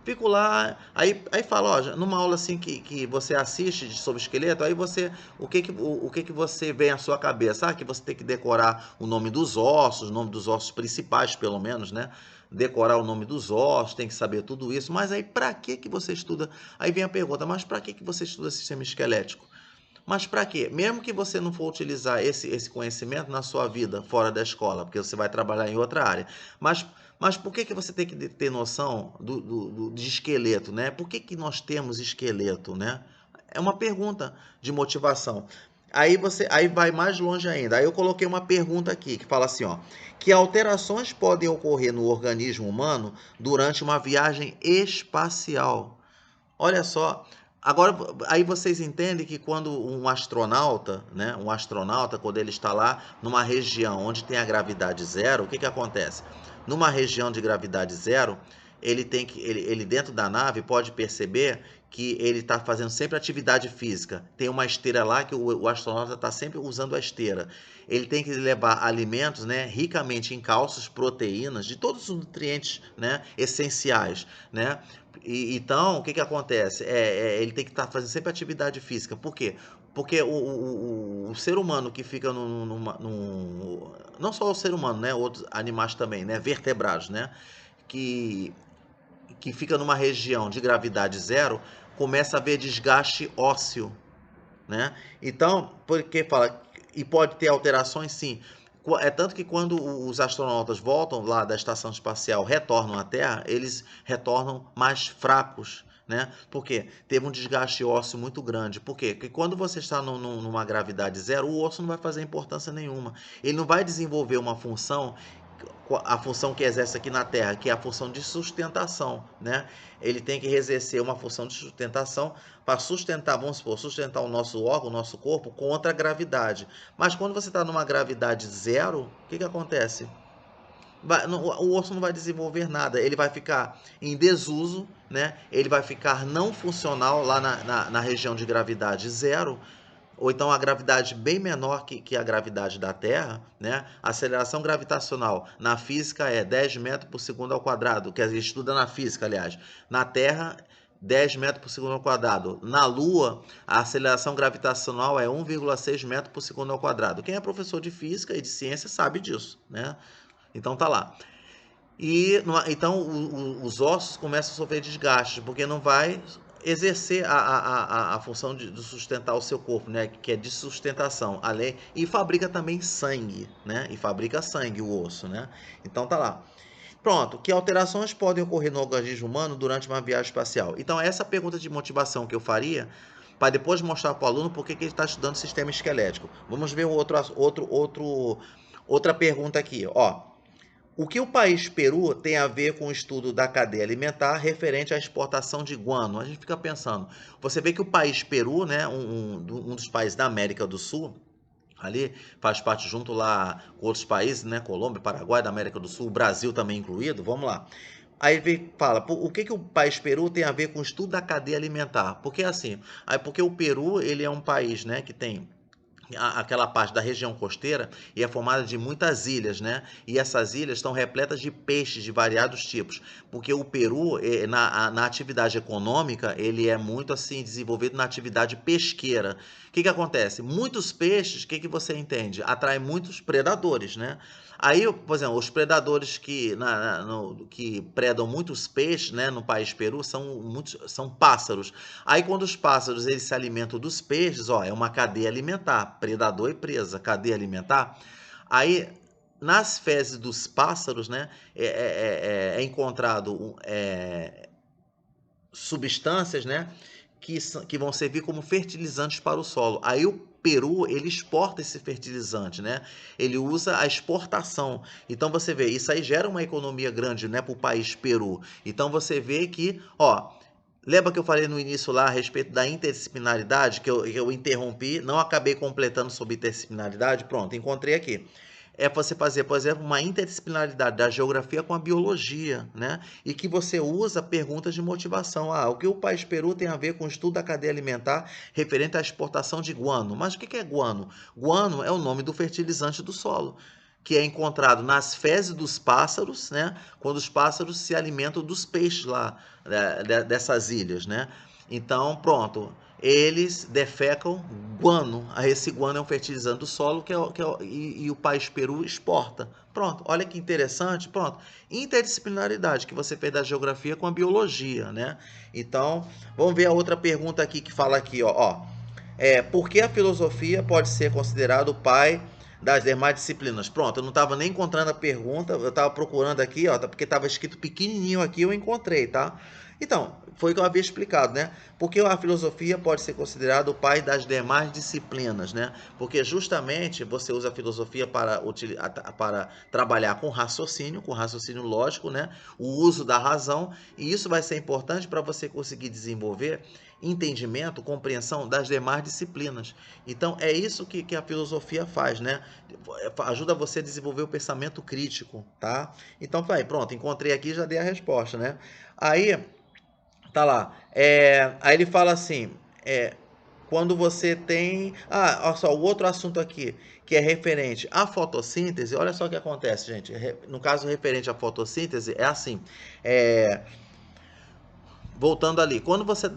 Fico lá, aí fala, ó, numa aula assim que você assiste sobre esqueleto, aí você, o que que você vem à sua cabeça? Ah, que você tem que decorar o nome dos ossos, o nome dos ossos principais, pelo menos, né? Decorar o nome dos ossos, tem que saber tudo isso. Mas aí, para que você estuda? Aí vem a pergunta, mas para que você estuda sistema esquelético? Mas para quê? Mesmo que você não for utilizar esse conhecimento na sua vida fora da escola, porque você vai trabalhar em outra área. Mas, mas por que você tem que ter noção de esqueleto, né? Por que nós temos esqueleto, né? É uma pergunta de motivação. Aí vai mais longe ainda. Aí eu coloquei uma pergunta aqui que fala assim, ó, que alterações podem ocorrer no organismo humano durante uma viagem espacial? Olha só, agora aí vocês entendem que quando um astronauta, né, quando ele está lá numa região onde tem a gravidade zero, o que que acontece? Numa região de gravidade zero, ele dentro da nave pode perceber que ele está fazendo sempre atividade física. Tem uma esteira lá que o astronauta está sempre usando a esteira. Ele tem que levar alimentos, né, ricamente em cálcios, proteínas, de todos os nutrientes, né, essenciais, né? Então, o que que acontece? Ele tem que estar fazendo sempre atividade física. Por quê? Porque o ser humano que fica não só o ser humano, né? Outros animais também, né? Vertebrados, né? Que, que fica numa região de gravidade zero, começa a haver desgaste ósseo, né? Então, porque fala, e pode ter alterações, sim. É tanto que quando os astronautas voltam lá da estação espacial, retornam à Terra, eles retornam mais fracos, né? Porque teve um desgaste ósseo muito grande. Por quê? Porque quando você está numa gravidade zero, o osso não vai fazer importância nenhuma. Ele não vai desenvolver uma função, a função que exerce aqui na Terra, que é a função de sustentação, né? Ele tem que exercer uma função de sustentação para sustentar, vamos supor, sustentar o nosso órgão, o nosso corpo contra a gravidade. Mas quando você está numa gravidade zero, o que que acontece? O osso não vai desenvolver nada, ele vai ficar em desuso, né? Ele vai ficar não funcional lá na região de gravidade zero, ou então a gravidade bem menor que a gravidade da Terra, né? A aceleração gravitacional na física é 10 metros por segundo ao quadrado, que a gente estuda na física, aliás. Na Terra, 10 metros por segundo ao quadrado. Na Lua, a aceleração gravitacional é 1,6 metros por segundo ao quadrado. Quem é professor de física e de ciência sabe disso, né? Então tá lá. Então os ossos começam a sofrer desgaste, porque não vai exercer a função de sustentar o seu corpo, né? Que é de sustentação. E fabrica também sangue, né? E fabrica sangue o osso, né? Então tá lá. Pronto, que alterações podem ocorrer no organismo humano durante uma viagem espacial? Então essa pergunta de motivação que eu faria, para depois mostrar para o aluno por que ele está estudando sistema esquelético. Vamos ver Outra pergunta aqui, ó. O que o país Peru tem a ver com o estudo da cadeia alimentar referente à exportação de guano? A gente fica pensando, você vê que o país Peru, né, um dos países da América do Sul, ali faz parte junto lá com outros países, né, Colômbia, Paraguai, da América do Sul, o Brasil também incluído, vamos lá. Aí fala, o que, que o país Peru tem a ver com o estudo da cadeia alimentar? Porque assim, porque o Peru ele é um país, né, que tem aquela parte da região costeira e é formada de muitas ilhas, né? E essas ilhas estão repletas de peixes de variados tipos, porque o Peru, na atividade econômica, ele é muito assim desenvolvido na atividade pesqueira. O que que acontece? Muitos peixes, o que que você entende? Atraem muitos predadores, né? Aí, por exemplo, os predadores que predam muitos peixes, né, no país Peru são pássaros. Aí quando os pássaros eles se alimentam dos peixes, ó, é uma cadeia alimentar, predador e presa, cadeia alimentar. Aí nas fezes dos pássaros, né, é encontrado substâncias, né, que vão servir como fertilizantes para o solo. Aí o Peru ele exporta esse fertilizante, né? Ele usa a exportação. Então você vê, isso aí gera uma economia grande, né, para o país Peru. Então você vê que, ó, lembra que eu falei no início lá a respeito da interdisciplinaridade, que eu interrompi, não acabei completando sobre interdisciplinaridade? Pronto, encontrei aqui. É você fazer, por exemplo, uma interdisciplinaridade da geografia com a biologia, né? E que você usa perguntas de motivação. Ah, o que o país Peru tem a ver com o estudo da cadeia alimentar referente à exportação de guano? Mas o que é guano? Guano é o nome do fertilizante do solo, que é encontrado nas fezes dos pássaros, né? Quando os pássaros se alimentam dos peixes lá, dessas ilhas, né? Então, pronto, eles defecam guano. Esse guano é um fertilizante do solo e o país Peru exporta. Pronto, olha que interessante. Pronto, interdisciplinaridade que você fez da geografia com a biologia, né? Então, vamos ver a outra pergunta aqui que fala aqui, ó. Por que a filosofia pode ser considerado o pai das demais disciplinas? Pronto, eu não estava nem encontrando a pergunta, eu estava procurando aqui, ó, porque estava escrito pequenininho aqui, eu encontrei, tá? Então, foi o que eu havia explicado, né? Porque a filosofia pode ser considerado o pai das demais disciplinas, né? Porque justamente você usa a filosofia para trabalhar com raciocínio lógico, né? O uso da razão, e isso vai ser importante para você conseguir desenvolver entendimento, compreensão das demais disciplinas. Então, é isso que a filosofia faz, né? Ajuda você a desenvolver o pensamento crítico, tá? Então, pronto, encontrei aqui e já dei a resposta, né? Aí, tá lá. Aí ele fala assim, quando você tem... Ah, olha só, o outro assunto aqui, que é referente à fotossíntese, olha só o que acontece, gente. No caso, referente à fotossíntese, é assim, voltando ali, quando você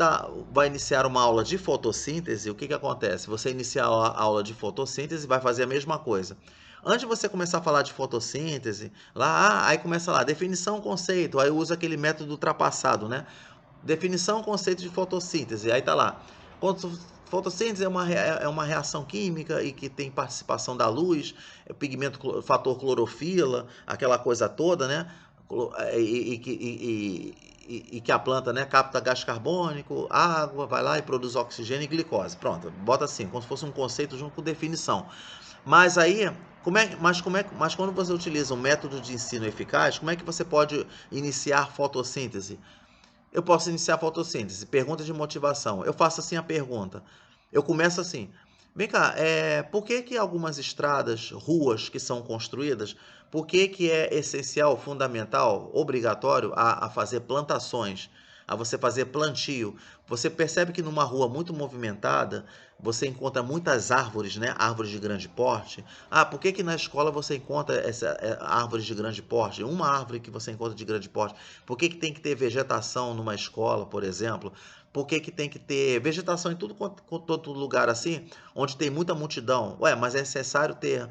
vai iniciar uma aula de fotossíntese, o que que acontece? Você iniciar a aula de fotossíntese vai fazer a mesma coisa. Antes de você começar a falar de fotossíntese, lá, aí começa lá, definição, conceito, aí usa aquele método ultrapassado, né? Definição, conceito de fotossíntese, aí tá lá. Fotossíntese é uma reação química e que tem participação da luz, pigmento, fator clorofila, aquela coisa toda, né? E que a planta, né, capta gás carbônico, água, vai lá e produz oxigênio e glicose. Pronto, bota assim, como se fosse um conceito junto com definição. Mas aí, mas quando você utiliza um método de ensino eficaz, como é que você pode iniciar fotossíntese? Eu posso iniciar a fotossíntese. Pergunta de motivação. Eu faço assim a pergunta. Eu começo assim. Vem cá, por que que algumas estradas, ruas que são construídas, por que que é essencial, fundamental, obrigatório a fazer plantações, a você fazer plantio? Você percebe que numa rua muito movimentada, você encontra muitas árvores, né? Árvores de grande porte. Ah, por que que na escola você encontra árvores de grande porte? Uma árvore que você encontra de grande porte. Por que que tem que ter vegetação numa escola, por exemplo? Por que que tem que ter vegetação em todo lugar assim, onde tem muita multidão? Ué, mas é necessário ter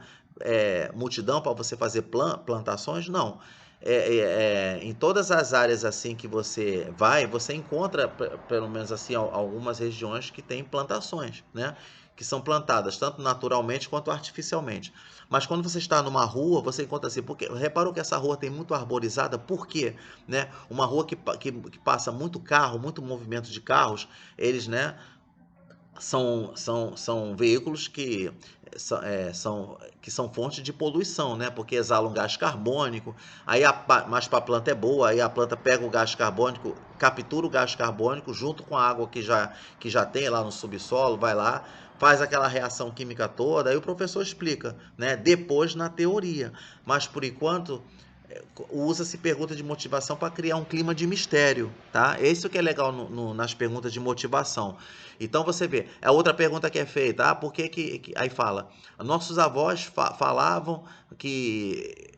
multidão para você fazer plantações? Não. Em todas as áreas assim que você vai, você encontra, pelo menos assim, algumas regiões que têm plantações, né? Que são plantadas tanto naturalmente quanto artificialmente. Mas quando você está numa rua, você encontra assim, porque reparou que essa rua tem muito arborizada, por quê? Né? Uma rua que passa muito carro, muito movimento de carros, eles, né, são veículos que são fontes de poluição, né? Porque exalam gás carbônico, mas para a planta é boa, aí a planta pega o gás carbônico, captura o gás carbônico junto com a água que já tem lá no subsolo, vai lá, faz aquela reação química toda, aí o professor explica, né? Depois na teoria. Mas por enquanto usa-se pergunta de motivação para criar um clima de mistério, tá? Isso que é legal nas perguntas de motivação. Então você vê, é outra pergunta que é feita, por que aí fala, nossos avós falavam que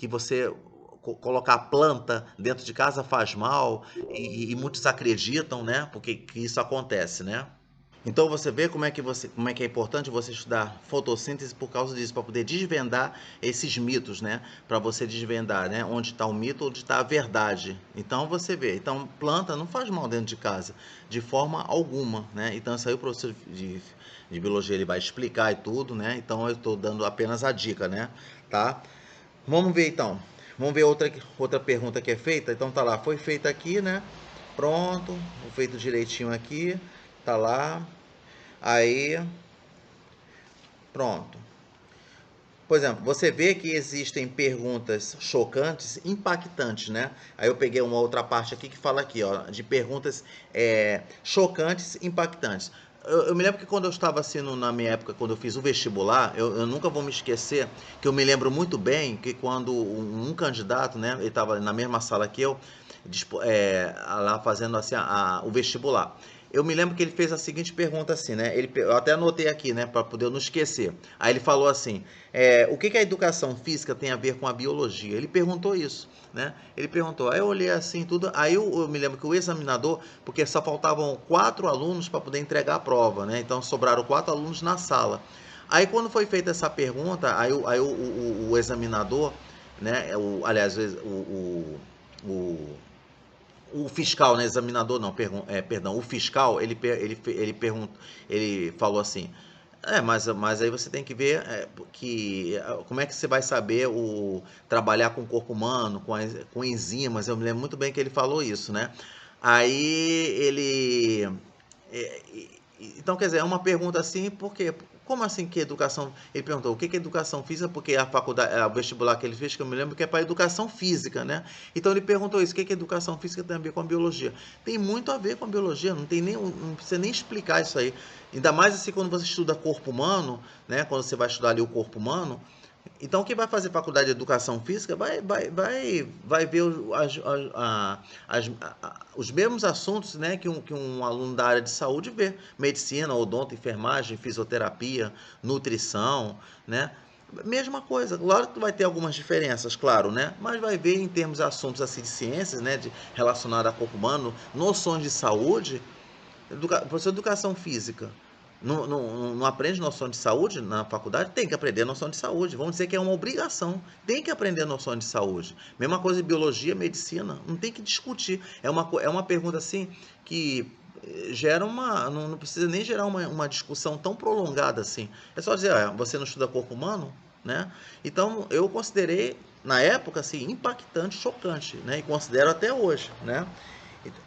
você colocar planta dentro de casa faz mal e muitos acreditam, né? Porque que isso acontece, né? Então você vê como é que é importante você estudar fotossíntese por causa disso, para poder desvendar esses mitos, né? Para você desvendar, né? Onde está o mito, onde está a verdade. Então você vê, então planta não faz mal dentro de casa, de forma alguma, né? Então isso aí o professor de biologia ele vai explicar e tudo, né? Então eu estou dando apenas a dica, né? Tá? Vamos ver então. Vamos ver outra pergunta que é feita. Então tá lá, foi feita aqui, né? Pronto, feito direitinho aqui, tá lá. Aí, pronto. Por exemplo, você vê que existem perguntas chocantes, impactantes, né? Aí eu peguei uma outra parte aqui que fala aqui, ó, de perguntas chocantes, impactantes. Eu me lembro que quando eu estava assim, na minha época, quando eu fiz o vestibular, eu nunca vou me esquecer, que eu me lembro muito bem que quando um candidato, né, ele estava na mesma sala que eu, lá fazendo assim o vestibular. Eu me lembro que ele fez a seguinte pergunta assim, né? Eu até anotei aqui, né, para poder não esquecer. Aí ele falou assim: o que a educação física tem a ver com a biologia? Ele perguntou isso, né? Ele perguntou. Aí eu olhei assim tudo. Aí eu me lembro que o examinador, porque só faltavam 4 alunos para poder entregar a prova, né? Então sobraram 4 alunos na sala. Aí quando foi feita essa pergunta, o examinador, né? Aliás, o fiscal, né, examinador não, perdão, o fiscal, ele falou assim, mas aí você tem que ver como é que você vai saber trabalhar com o corpo humano, com enzimas, eu me lembro muito bem que ele falou isso, né? Aí ele é, então, quer dizer, é uma pergunta assim, porque como assim que educação? Ele perguntou o que é educação física, porque a faculdade, o vestibular que ele fez, que eu me lembro que é para educação física, né? Então ele perguntou isso, o que é educação física tem a ver com a biologia? Tem muito a ver com a biologia, não precisa nem explicar isso aí. Ainda mais assim quando você estuda corpo humano, né? Quando você vai estudar ali o corpo humano, então, quem vai fazer faculdade de educação física vai ver os mesmos assuntos, né, que um aluno da área de saúde vê: medicina, odonto, enfermagem, fisioterapia, nutrição, né? Mesma coisa, claro que vai ter algumas diferenças, claro, né? Mas vai ver em termos de assuntos assim de ciências, né, relacionados a corpo humano, noções de saúde, professor de educação física não aprende noção de saúde na faculdade? Tem que aprender noção de saúde. Vamos dizer que é uma obrigação. Tem que aprender noção de saúde. Mesma coisa em biologia, medicina. Não tem que discutir. É uma pergunta assim que gera uma. Não precisa nem gerar uma discussão tão prolongada assim. É só dizer, você não estuda corpo humano? Né? Então eu considerei, na época, assim, impactante, chocante, né? E considero até hoje, né?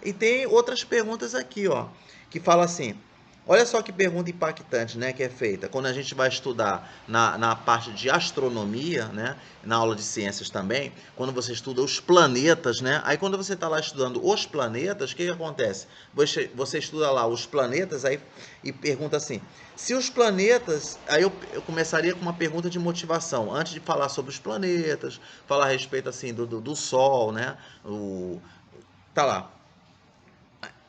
E tem outras perguntas aqui, ó, que fala assim. Olha só que pergunta impactante, né, que é feita quando a gente vai estudar na parte de astronomia, né, na aula de ciências também, quando você estuda os planetas, né, aí quando você está lá estudando os planetas, o que acontece? Você estuda lá os planetas aí e pergunta assim, se os planetas, aí eu começaria com uma pergunta de motivação, antes de falar sobre os planetas, falar a respeito assim do Sol, né, tá lá,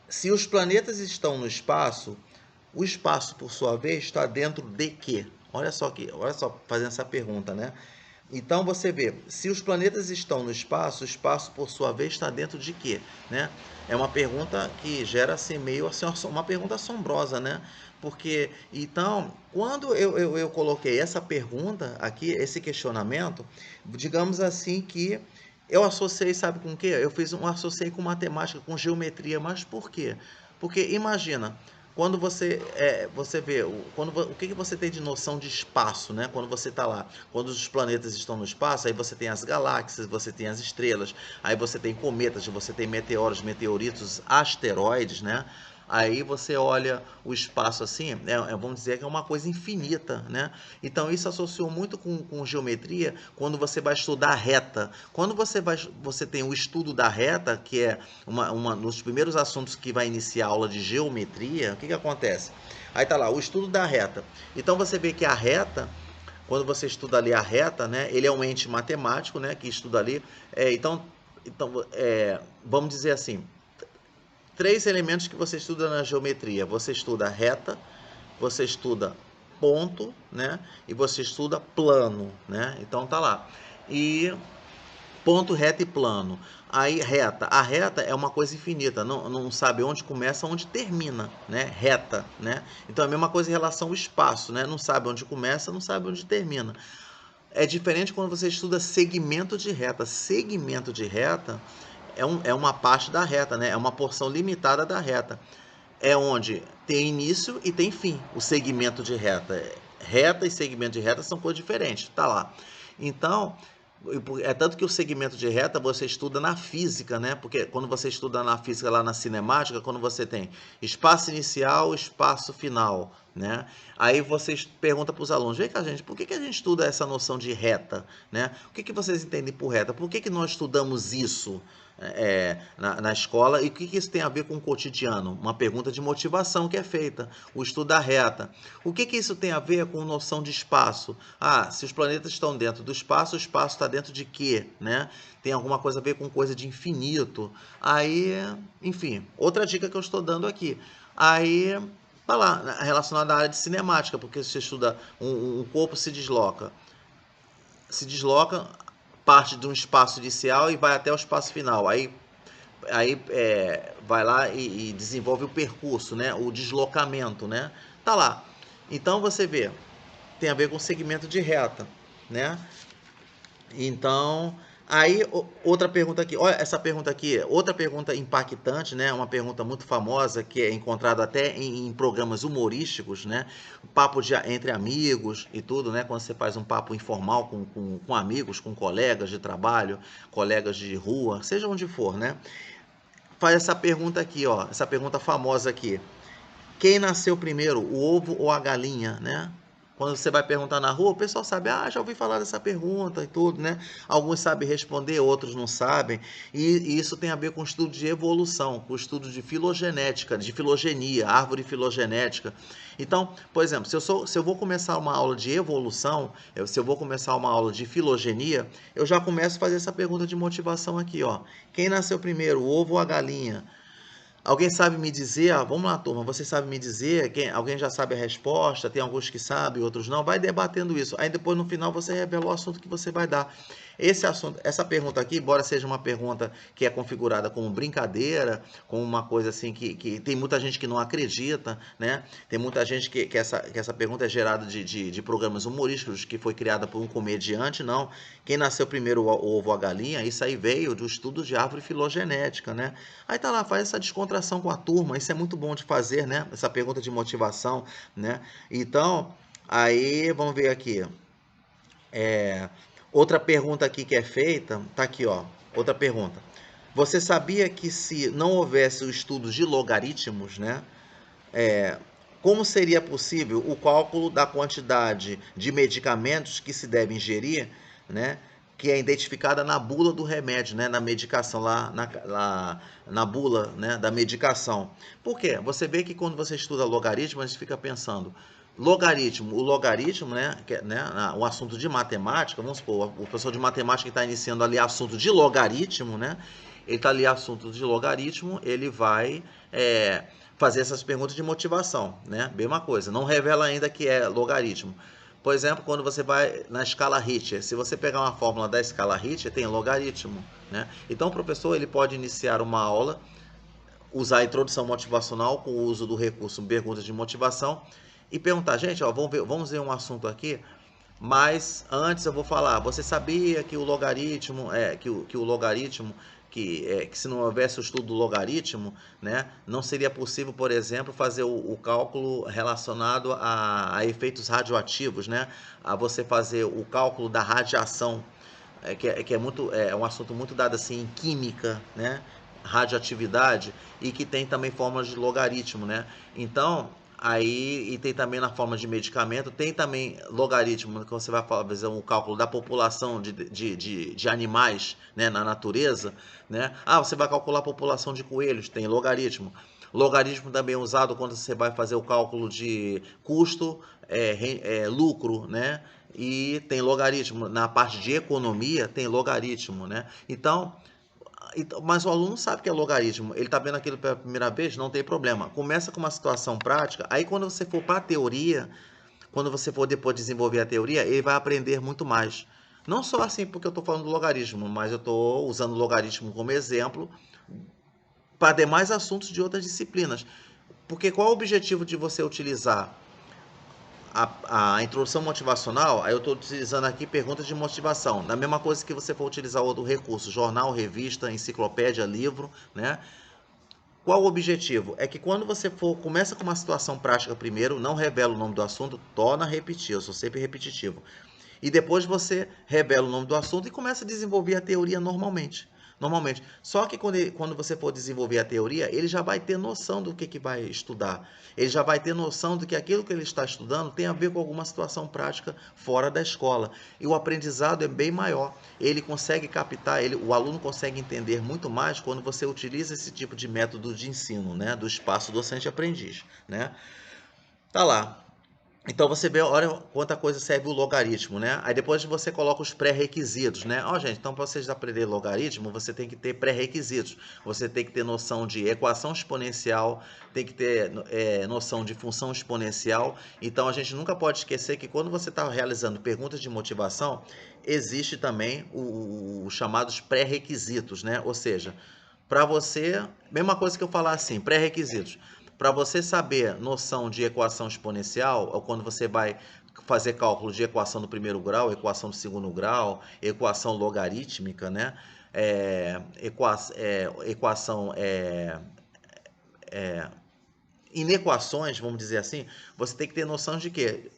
se os planetas estão no espaço, o espaço, por sua vez, está dentro de quê? Olha só, fazendo essa pergunta, né? Então você vê, se os planetas estão no espaço, o espaço, por sua vez, está dentro de quê? Né? É uma pergunta que gera assim, meio assim, uma pergunta assombrosa, né? Porque, então, quando eu coloquei essa pergunta aqui, esse questionamento, digamos assim que eu associei, sabe com o quê? Associei com matemática, com geometria, mas por quê? Porque imagina, quando você vê, o que você tem de noção de espaço, né? Quando você está lá, quando os planetas estão no espaço, aí você tem as galáxias, você tem as estrelas, aí você tem cometas, você tem meteoros, meteoritos, asteroides, né? Aí você olha o espaço assim, vamos dizer que é uma coisa infinita, né? Então isso associou muito com geometria quando você vai estudar reta. Quando você tem o estudo da reta, que é uma dos primeiros assuntos que vai iniciar a aula de geometria, o que acontece? Aí tá lá, o estudo da reta. Então você vê que a reta, quando você estuda ali a reta, né, ele é um ente matemático, né, que estuda ali. Vamos dizer assim, três elementos que você estuda na geometria. Você estuda reta, você estuda ponto, né, e você estuda plano, né? Então tá lá. E ponto, reta e plano. Aí reta, a reta é uma coisa infinita, não sabe onde começa, onde termina, né? Reta, né? Então é a mesma coisa em relação ao espaço, né? Não sabe onde começa, não sabe onde termina. É diferente quando você estuda segmento de reta. Segmento de reta é uma parte da reta, né? É uma porção limitada da reta. É onde tem início e tem fim, o segmento de reta. Reta e segmento de reta são coisas diferentes, tá lá. Então, é tanto que o segmento de reta você estuda na física, né? Porque quando você estuda na física lá na cinemática, quando você tem espaço inicial, espaço final, né? Aí você pergunta para os alunos, vem cá, gente, por que a gente estuda essa noção de reta, né? O que vocês entendem por reta? Por que nós estudamos isso na escola e o que isso tem a ver com o cotidiano? Uma pergunta de motivação que é feita, o estudo da reta. O que isso tem a ver com noção de espaço? Ah, se os planetas estão dentro do espaço, o espaço está dentro de quê, né? Tem alguma coisa a ver com coisa de infinito? Aí, enfim, outra dica que eu estou dando aqui. Aí, tá lá, relacionada à área de cinemática, porque você estuda um corpo se desloca, parte de um espaço inicial e vai até o espaço final. Aí vai lá e desenvolve o percurso, né? O deslocamento, né? Tá lá. Então você vê, tem a ver com segmento de reta, né? Então, aí outra pergunta aqui, olha essa pergunta aqui, outra pergunta impactante, né? Uma pergunta muito famosa que é encontrada até em programas humorísticos, né? Papo entre amigos e tudo, né? Quando você faz um papo informal com amigos, com colegas de trabalho, colegas de rua, seja onde for, né? Faz essa pergunta aqui, ó, essa pergunta famosa aqui. Quem nasceu primeiro, o ovo ou a galinha, né? Quando você vai perguntar na rua, o pessoal sabe, já ouvi falar dessa pergunta e tudo, né? Alguns sabem responder, outros não sabem. E isso tem a ver com o estudo de evolução, com o estudo de filogenética, de filogenia, árvore filogenética. Então, por exemplo, se eu vou começar uma aula de evolução, se eu vou começar uma aula de filogenia, eu já começo a fazer essa pergunta de motivação aqui, ó. Quem nasceu primeiro, o ovo ou a galinha? Alguém sabe me dizer, vamos lá, turma, você sabe me dizer, alguém já sabe a resposta, tem alguns que sabem, outros não, vai debatendo isso. Aí depois no final você revela o assunto que você vai dar. Esse assunto, essa pergunta aqui, embora seja uma pergunta que é configurada como brincadeira, como uma coisa assim que tem muita gente que não acredita, né? Tem muita gente que essa pergunta é gerada de programas humorísticos, que foi criada por um comediante, não. Quem nasceu primeiro, o ovo ou a galinha, isso aí veio do estudo de árvore filogenética, né? Aí tá lá, faz essa descontração com a turma, isso é muito bom de fazer, né? Essa pergunta de motivação, né? Então, aí, vamos ver aqui. Outra pergunta aqui que é feita, tá aqui, ó. Outra pergunta. Você sabia que se não houvesse o estudo de logaritmos, né? Como seria possível o cálculo da quantidade de medicamentos que se deve ingerir, né? Que é identificada na bula do remédio, né? Na medicação, lá na bula, né? Da medicação. Por quê? Você vê que quando você estuda logaritmo, a gente fica pensando, o logaritmo, né? O assunto de matemática, vamos supor, o professor de matemática está iniciando ali assunto de logaritmo, né? Ele está ali assunto de logaritmo, ele vai fazer essas perguntas de motivação, né? Mesma coisa, não revela ainda que é logaritmo. Por exemplo, quando você vai na escala Richter, se você pegar uma fórmula da escala Richter, tem logaritmo, né? Então o professor ele pode iniciar uma aula, usar a introdução motivacional com o uso do recurso perguntas de motivação e perguntar, gente, ó, vamos ver um assunto aqui, mas antes eu vou falar, você sabia que o logaritmo que se não houvesse o estudo do logaritmo, né, não seria possível, por exemplo, fazer o cálculo relacionado a efeitos radioativos, né, a você fazer o cálculo da radiação, que é um assunto muito dado assim em química, né, radioatividade e que tem também fórmulas de logaritmo, né? Então, aí, e tem também na forma de medicamento, tem também logaritmo, que você vai fazer um cálculo da população de animais, né, na natureza, né? Ah, você vai calcular a população de coelhos, tem logaritmo. Logaritmo também é usado quando você vai fazer o cálculo de custo, lucro, né? E tem logaritmo. Na parte de economia, tem logaritmo, né? Então, mas o aluno sabe que é logaritmo. Ele está vendo aquilo pela primeira vez, não tem problema. Começa com uma situação prática. Aí, quando você for para a teoria, quando você for depois desenvolver a teoria, ele vai aprender muito mais. Não só assim porque eu estou falando do logaritmo, mas eu estou usando o logaritmo como exemplo para demais assuntos de outras disciplinas. Porque qual é o objetivo de você utilizar a introdução motivacional? Aí eu estou utilizando aqui perguntas de motivação. Da mesma coisa que você for utilizar outro recurso, jornal, revista, enciclopédia, livro, né? Qual o objetivo? É que quando você for, começa com uma situação prática primeiro, não revela o nome do assunto, torna a repetir, eu sou sempre repetitivo. E depois você revela o nome do assunto e começa a desenvolver a teoria normalmente. Normalmente. Só que quando você for desenvolver a teoria, ele já vai ter noção do que vai estudar. Ele já vai ter noção de que aquilo que ele está estudando tem a ver com alguma situação prática fora da escola. E o aprendizado é bem maior. Ele consegue captar, o aluno consegue entender muito mais quando você utiliza esse tipo de método de ensino, né? Do espaço docente-aprendiz, né? Tá lá. Então você vê, olha quanta coisa serve o logaritmo, né? Aí depois você coloca os pré-requisitos, né? Ó, gente, então para vocês aprenderem logaritmo, você tem que ter pré-requisitos. Você tem que ter noção de equação exponencial, tem que ter noção de função exponencial. Então a gente nunca pode esquecer que quando você está realizando perguntas de motivação, existe também os chamados pré-requisitos, né? Ou seja, para você, mesma coisa que eu falar assim, pré-requisitos. Para você saber noção de equação exponencial, ou quando você vai fazer cálculo de equação do primeiro grau, equação do segundo grau, equação logarítmica, né? Equação inequações, vamos dizer assim, você tem que ter noção de quê?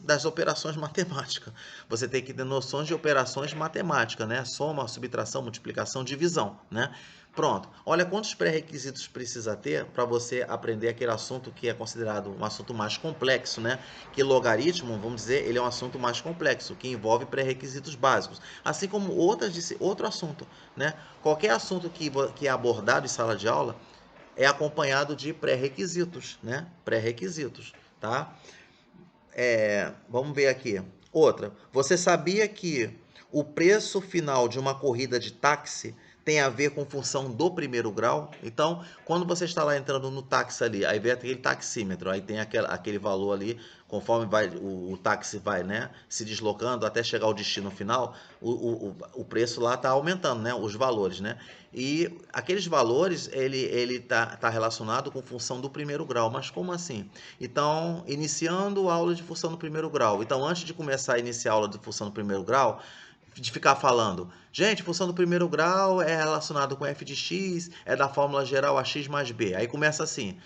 Das operações matemáticas. Você tem que ter noções de operações matemáticas, né? Soma, subtração, multiplicação, divisão, né? Pronto. Olha quantos pré-requisitos precisa ter para você aprender aquele assunto que é considerado um assunto mais complexo, né? Que logaritmo, vamos dizer, ele é um assunto mais complexo, que envolve pré-requisitos básicos. Assim como outro assunto, né? Qualquer assunto que é abordado em sala de aula, é acompanhado de pré-requisitos, né? Pré-requisitos, tá? Vamos ver aqui. Outra, você sabia que o preço final de uma corrida de táxi tem a ver com função do primeiro grau? Então, quando você está lá entrando no táxi ali, aí vem aquele taxímetro, aí tem aquele valor ali, conforme o táxi vai, né, se deslocando até chegar ao destino final, o preço lá está aumentando, né, os valores, né? E aqueles valores, ele tá relacionado com função do primeiro grau. Mas como assim? Então, iniciando a aula de função do primeiro grau. Então, antes de começar a iniciar a aula de função do primeiro grau, de ficar falando, gente, função do primeiro grau é relacionado com f de x, é da fórmula geral ax mais b. Aí começa assim,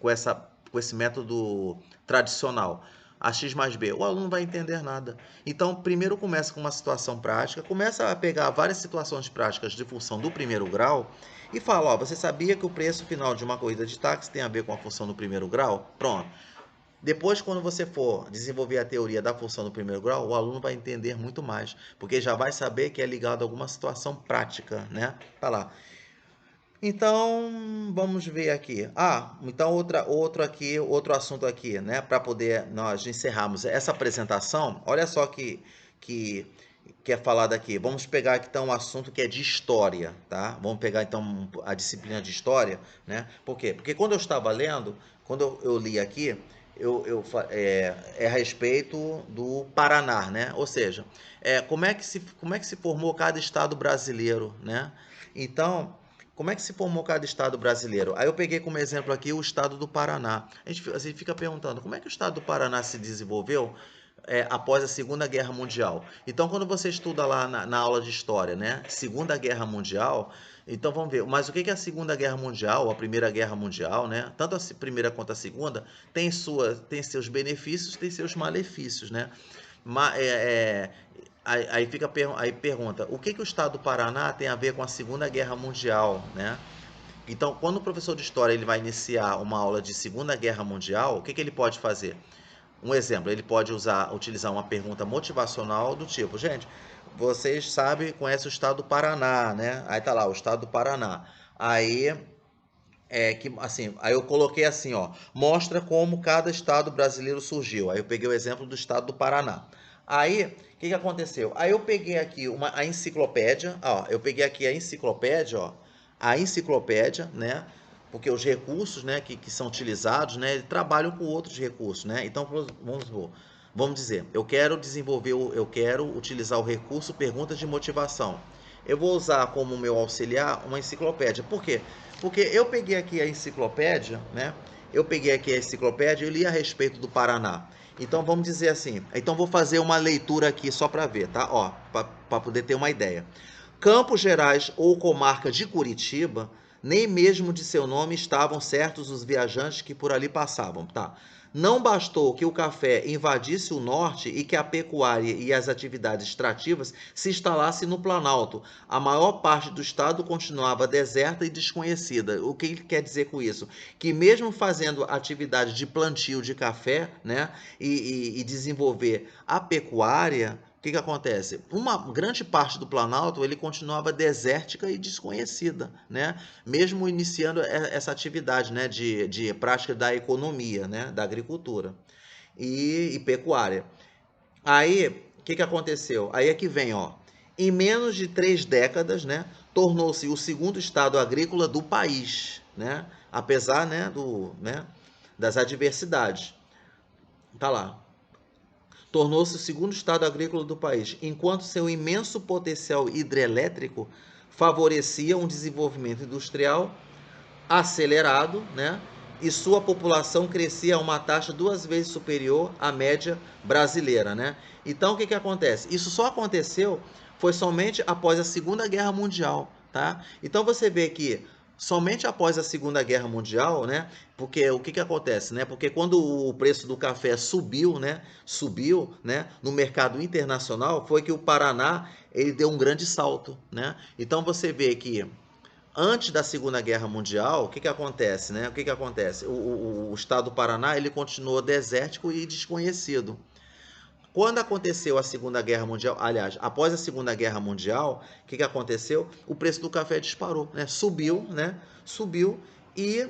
com esse método tradicional. Ax mais b, o aluno não vai entender nada. Então, primeiro começa com uma situação prática, começa a pegar várias situações práticas de função do primeiro grau e fala, ó, você sabia que o preço final de uma corrida de táxi tem a ver com a função do primeiro grau? Pronto. Depois, quando você for desenvolver a teoria da função do primeiro grau, o aluno vai entender muito mais, porque já vai saber que é ligado a alguma situação prática, né? Tá lá. Então, vamos ver aqui. Então outro assunto aqui, né, para poder nós encerrarmos essa apresentação. Olha só que que é falado aqui. Vamos pegar aqui então um assunto que é de história, tá? Vamos pegar então a disciplina de história, né? Por quê? Porque quando eu estava lendo, quando eu li aqui, é a respeito do Paraná, né? Ou seja, como é que se formou cada estado brasileiro, né? Então, como é que se formou cada estado brasileiro? Aí eu peguei como exemplo aqui o estado do Paraná. A gente fica perguntando, como é que o estado do Paraná se desenvolveu após a Segunda Guerra Mundial? Então, quando você estuda lá na aula de história, né? Segunda Guerra Mundial, então vamos ver. Mas o que é a Segunda Guerra Mundial, a Primeira Guerra Mundial, né? Tanto a primeira quanto a segunda tem seus benefícios, tem seus malefícios, né? Ma- é, é, Aí pergunta, o que o estado do Paraná tem a ver com a Segunda Guerra Mundial, né? Então, quando o professor de história ele vai iniciar uma aula de Segunda Guerra Mundial, o que ele pode fazer? Um exemplo, ele pode utilizar uma pergunta motivacional do tipo, gente, vocês sabem, conhecem o estado do Paraná, né? Aí tá lá, o estado do Paraná. Aí aí eu coloquei assim, ó, mostra como cada estado brasileiro surgiu. Aí eu peguei o exemplo do estado do Paraná. Aí, o que aconteceu? Aí eu peguei aqui a enciclopédia, ó, eu peguei aqui a enciclopédia, ó, a enciclopédia, né? Porque os recursos, né, que são utilizados, né, trabalham com outros recursos, né? Então, vamos dizer, eu quero utilizar o recurso perguntas de motivação. Eu vou usar como meu auxiliar uma enciclopédia. Por quê? Porque eu peguei aqui a enciclopédia, né? Eu peguei aqui a enciclopédia e li a respeito do Paraná. Então vamos dizer assim. Então vou fazer uma leitura aqui só para ver, tá? Ó, para poder ter uma ideia. Campos Gerais ou comarca de Curitiba, nem mesmo de seu nome estavam certos os viajantes que por ali passavam, tá? Não bastou que o café invadisse o norte e que a pecuária e as atividades extrativas se instalassem no Planalto. A maior parte do estado continuava deserta e desconhecida. O que ele quer dizer com isso? Que mesmo fazendo atividade de plantio de café, né, e desenvolver a pecuária, o que acontece? Uma grande parte do Planalto ele continuava desértica e desconhecida, né? Mesmo iniciando essa atividade, né, de prática da economia, né, da agricultura e pecuária. Aí, o que aconteceu? Aí é que vem, ó. Em menos de 3 décadas, né, tornou-se o segundo estado agrícola do país, né? Apesar, né, das adversidades. Tá lá. Tornou-se o segundo estado agrícola do país, enquanto seu imenso potencial hidrelétrico favorecia um desenvolvimento industrial acelerado, né? E sua população crescia a uma taxa 2 vezes superior à média brasileira, né? Então, o que acontece? Isso só aconteceu foi somente após a Segunda Guerra Mundial, tá? Então, você vê que somente após a Segunda Guerra Mundial, né? Porque o que acontece, né? Porque quando o preço do café subiu, né? No mercado internacional, foi que o Paraná ele deu um grande salto, né? Então, você vê que antes da Segunda Guerra Mundial, o que acontece, né? O que acontece? O estado do Paraná ele continuou desértico e desconhecido. Quando aconteceu a Segunda Guerra Mundial, aliás, após a Segunda Guerra Mundial, o que aconteceu? O preço do café disparou, né? Subiu, né? Subiu e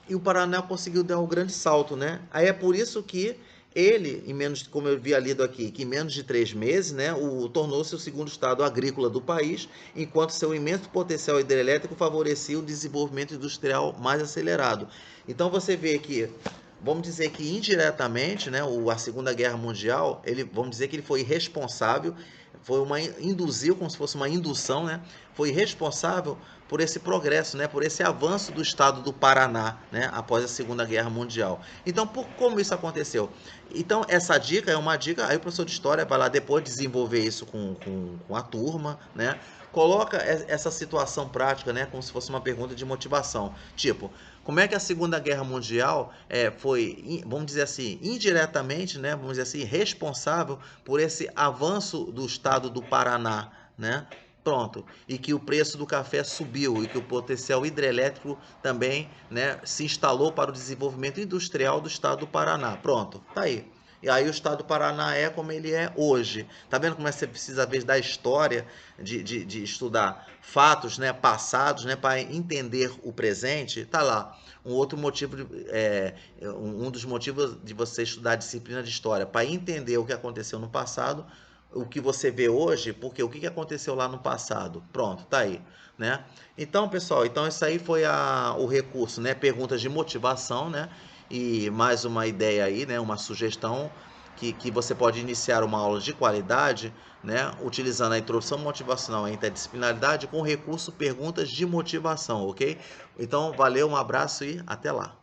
o Paraná conseguiu dar um grande salto, né? Aí é por isso que ele, em menos, como eu havia lido aqui, que em menos de 3 meses, né, tornou-se o segundo estado agrícola do país, enquanto seu imenso potencial hidrelétrico favorecia o desenvolvimento industrial mais acelerado. Então você vê que vamos dizer que indiretamente, né, a Segunda Guerra Mundial, vamos dizer que ele foi responsável, induziu como se fosse uma indução, né, foi responsável por esse progresso, né, por esse avanço do estado do Paraná, né, após a Segunda Guerra Mundial. Então, como isso aconteceu? Então, essa dica é uma dica, aí o professor de História vai lá depois desenvolver isso com a turma, né, coloca essa situação prática, né, como se fosse uma pergunta de motivação. Tipo, como é que a Segunda Guerra Mundial foi, vamos dizer assim, indiretamente, né, vamos dizer assim, responsável por esse avanço do estado do Paraná, né? Pronto. E que o preço do café subiu e que o potencial hidrelétrico também, né, se instalou para o desenvolvimento industrial do estado do Paraná. Pronto, tá aí. E aí o estado do Paraná é como ele é hoje. Tá vendo como você precisa, às vezes, da história, de estudar fatos, né, passados, né, para entender o presente? Tá lá. Um outro motivo, um dos motivos de você estudar a disciplina de história, para entender o que aconteceu no passado, o que você vê hoje, porque o que aconteceu lá no passado. Pronto, tá aí, né? Então, pessoal, então isso aí foi o recurso, né? Perguntas de motivação, né? E mais uma ideia aí, né? Uma sugestão que você pode iniciar uma aula de qualidade, né? Utilizando a introdução motivacional e a interdisciplinaridade com o recurso perguntas de motivação, ok? Então, valeu, um abraço e até lá.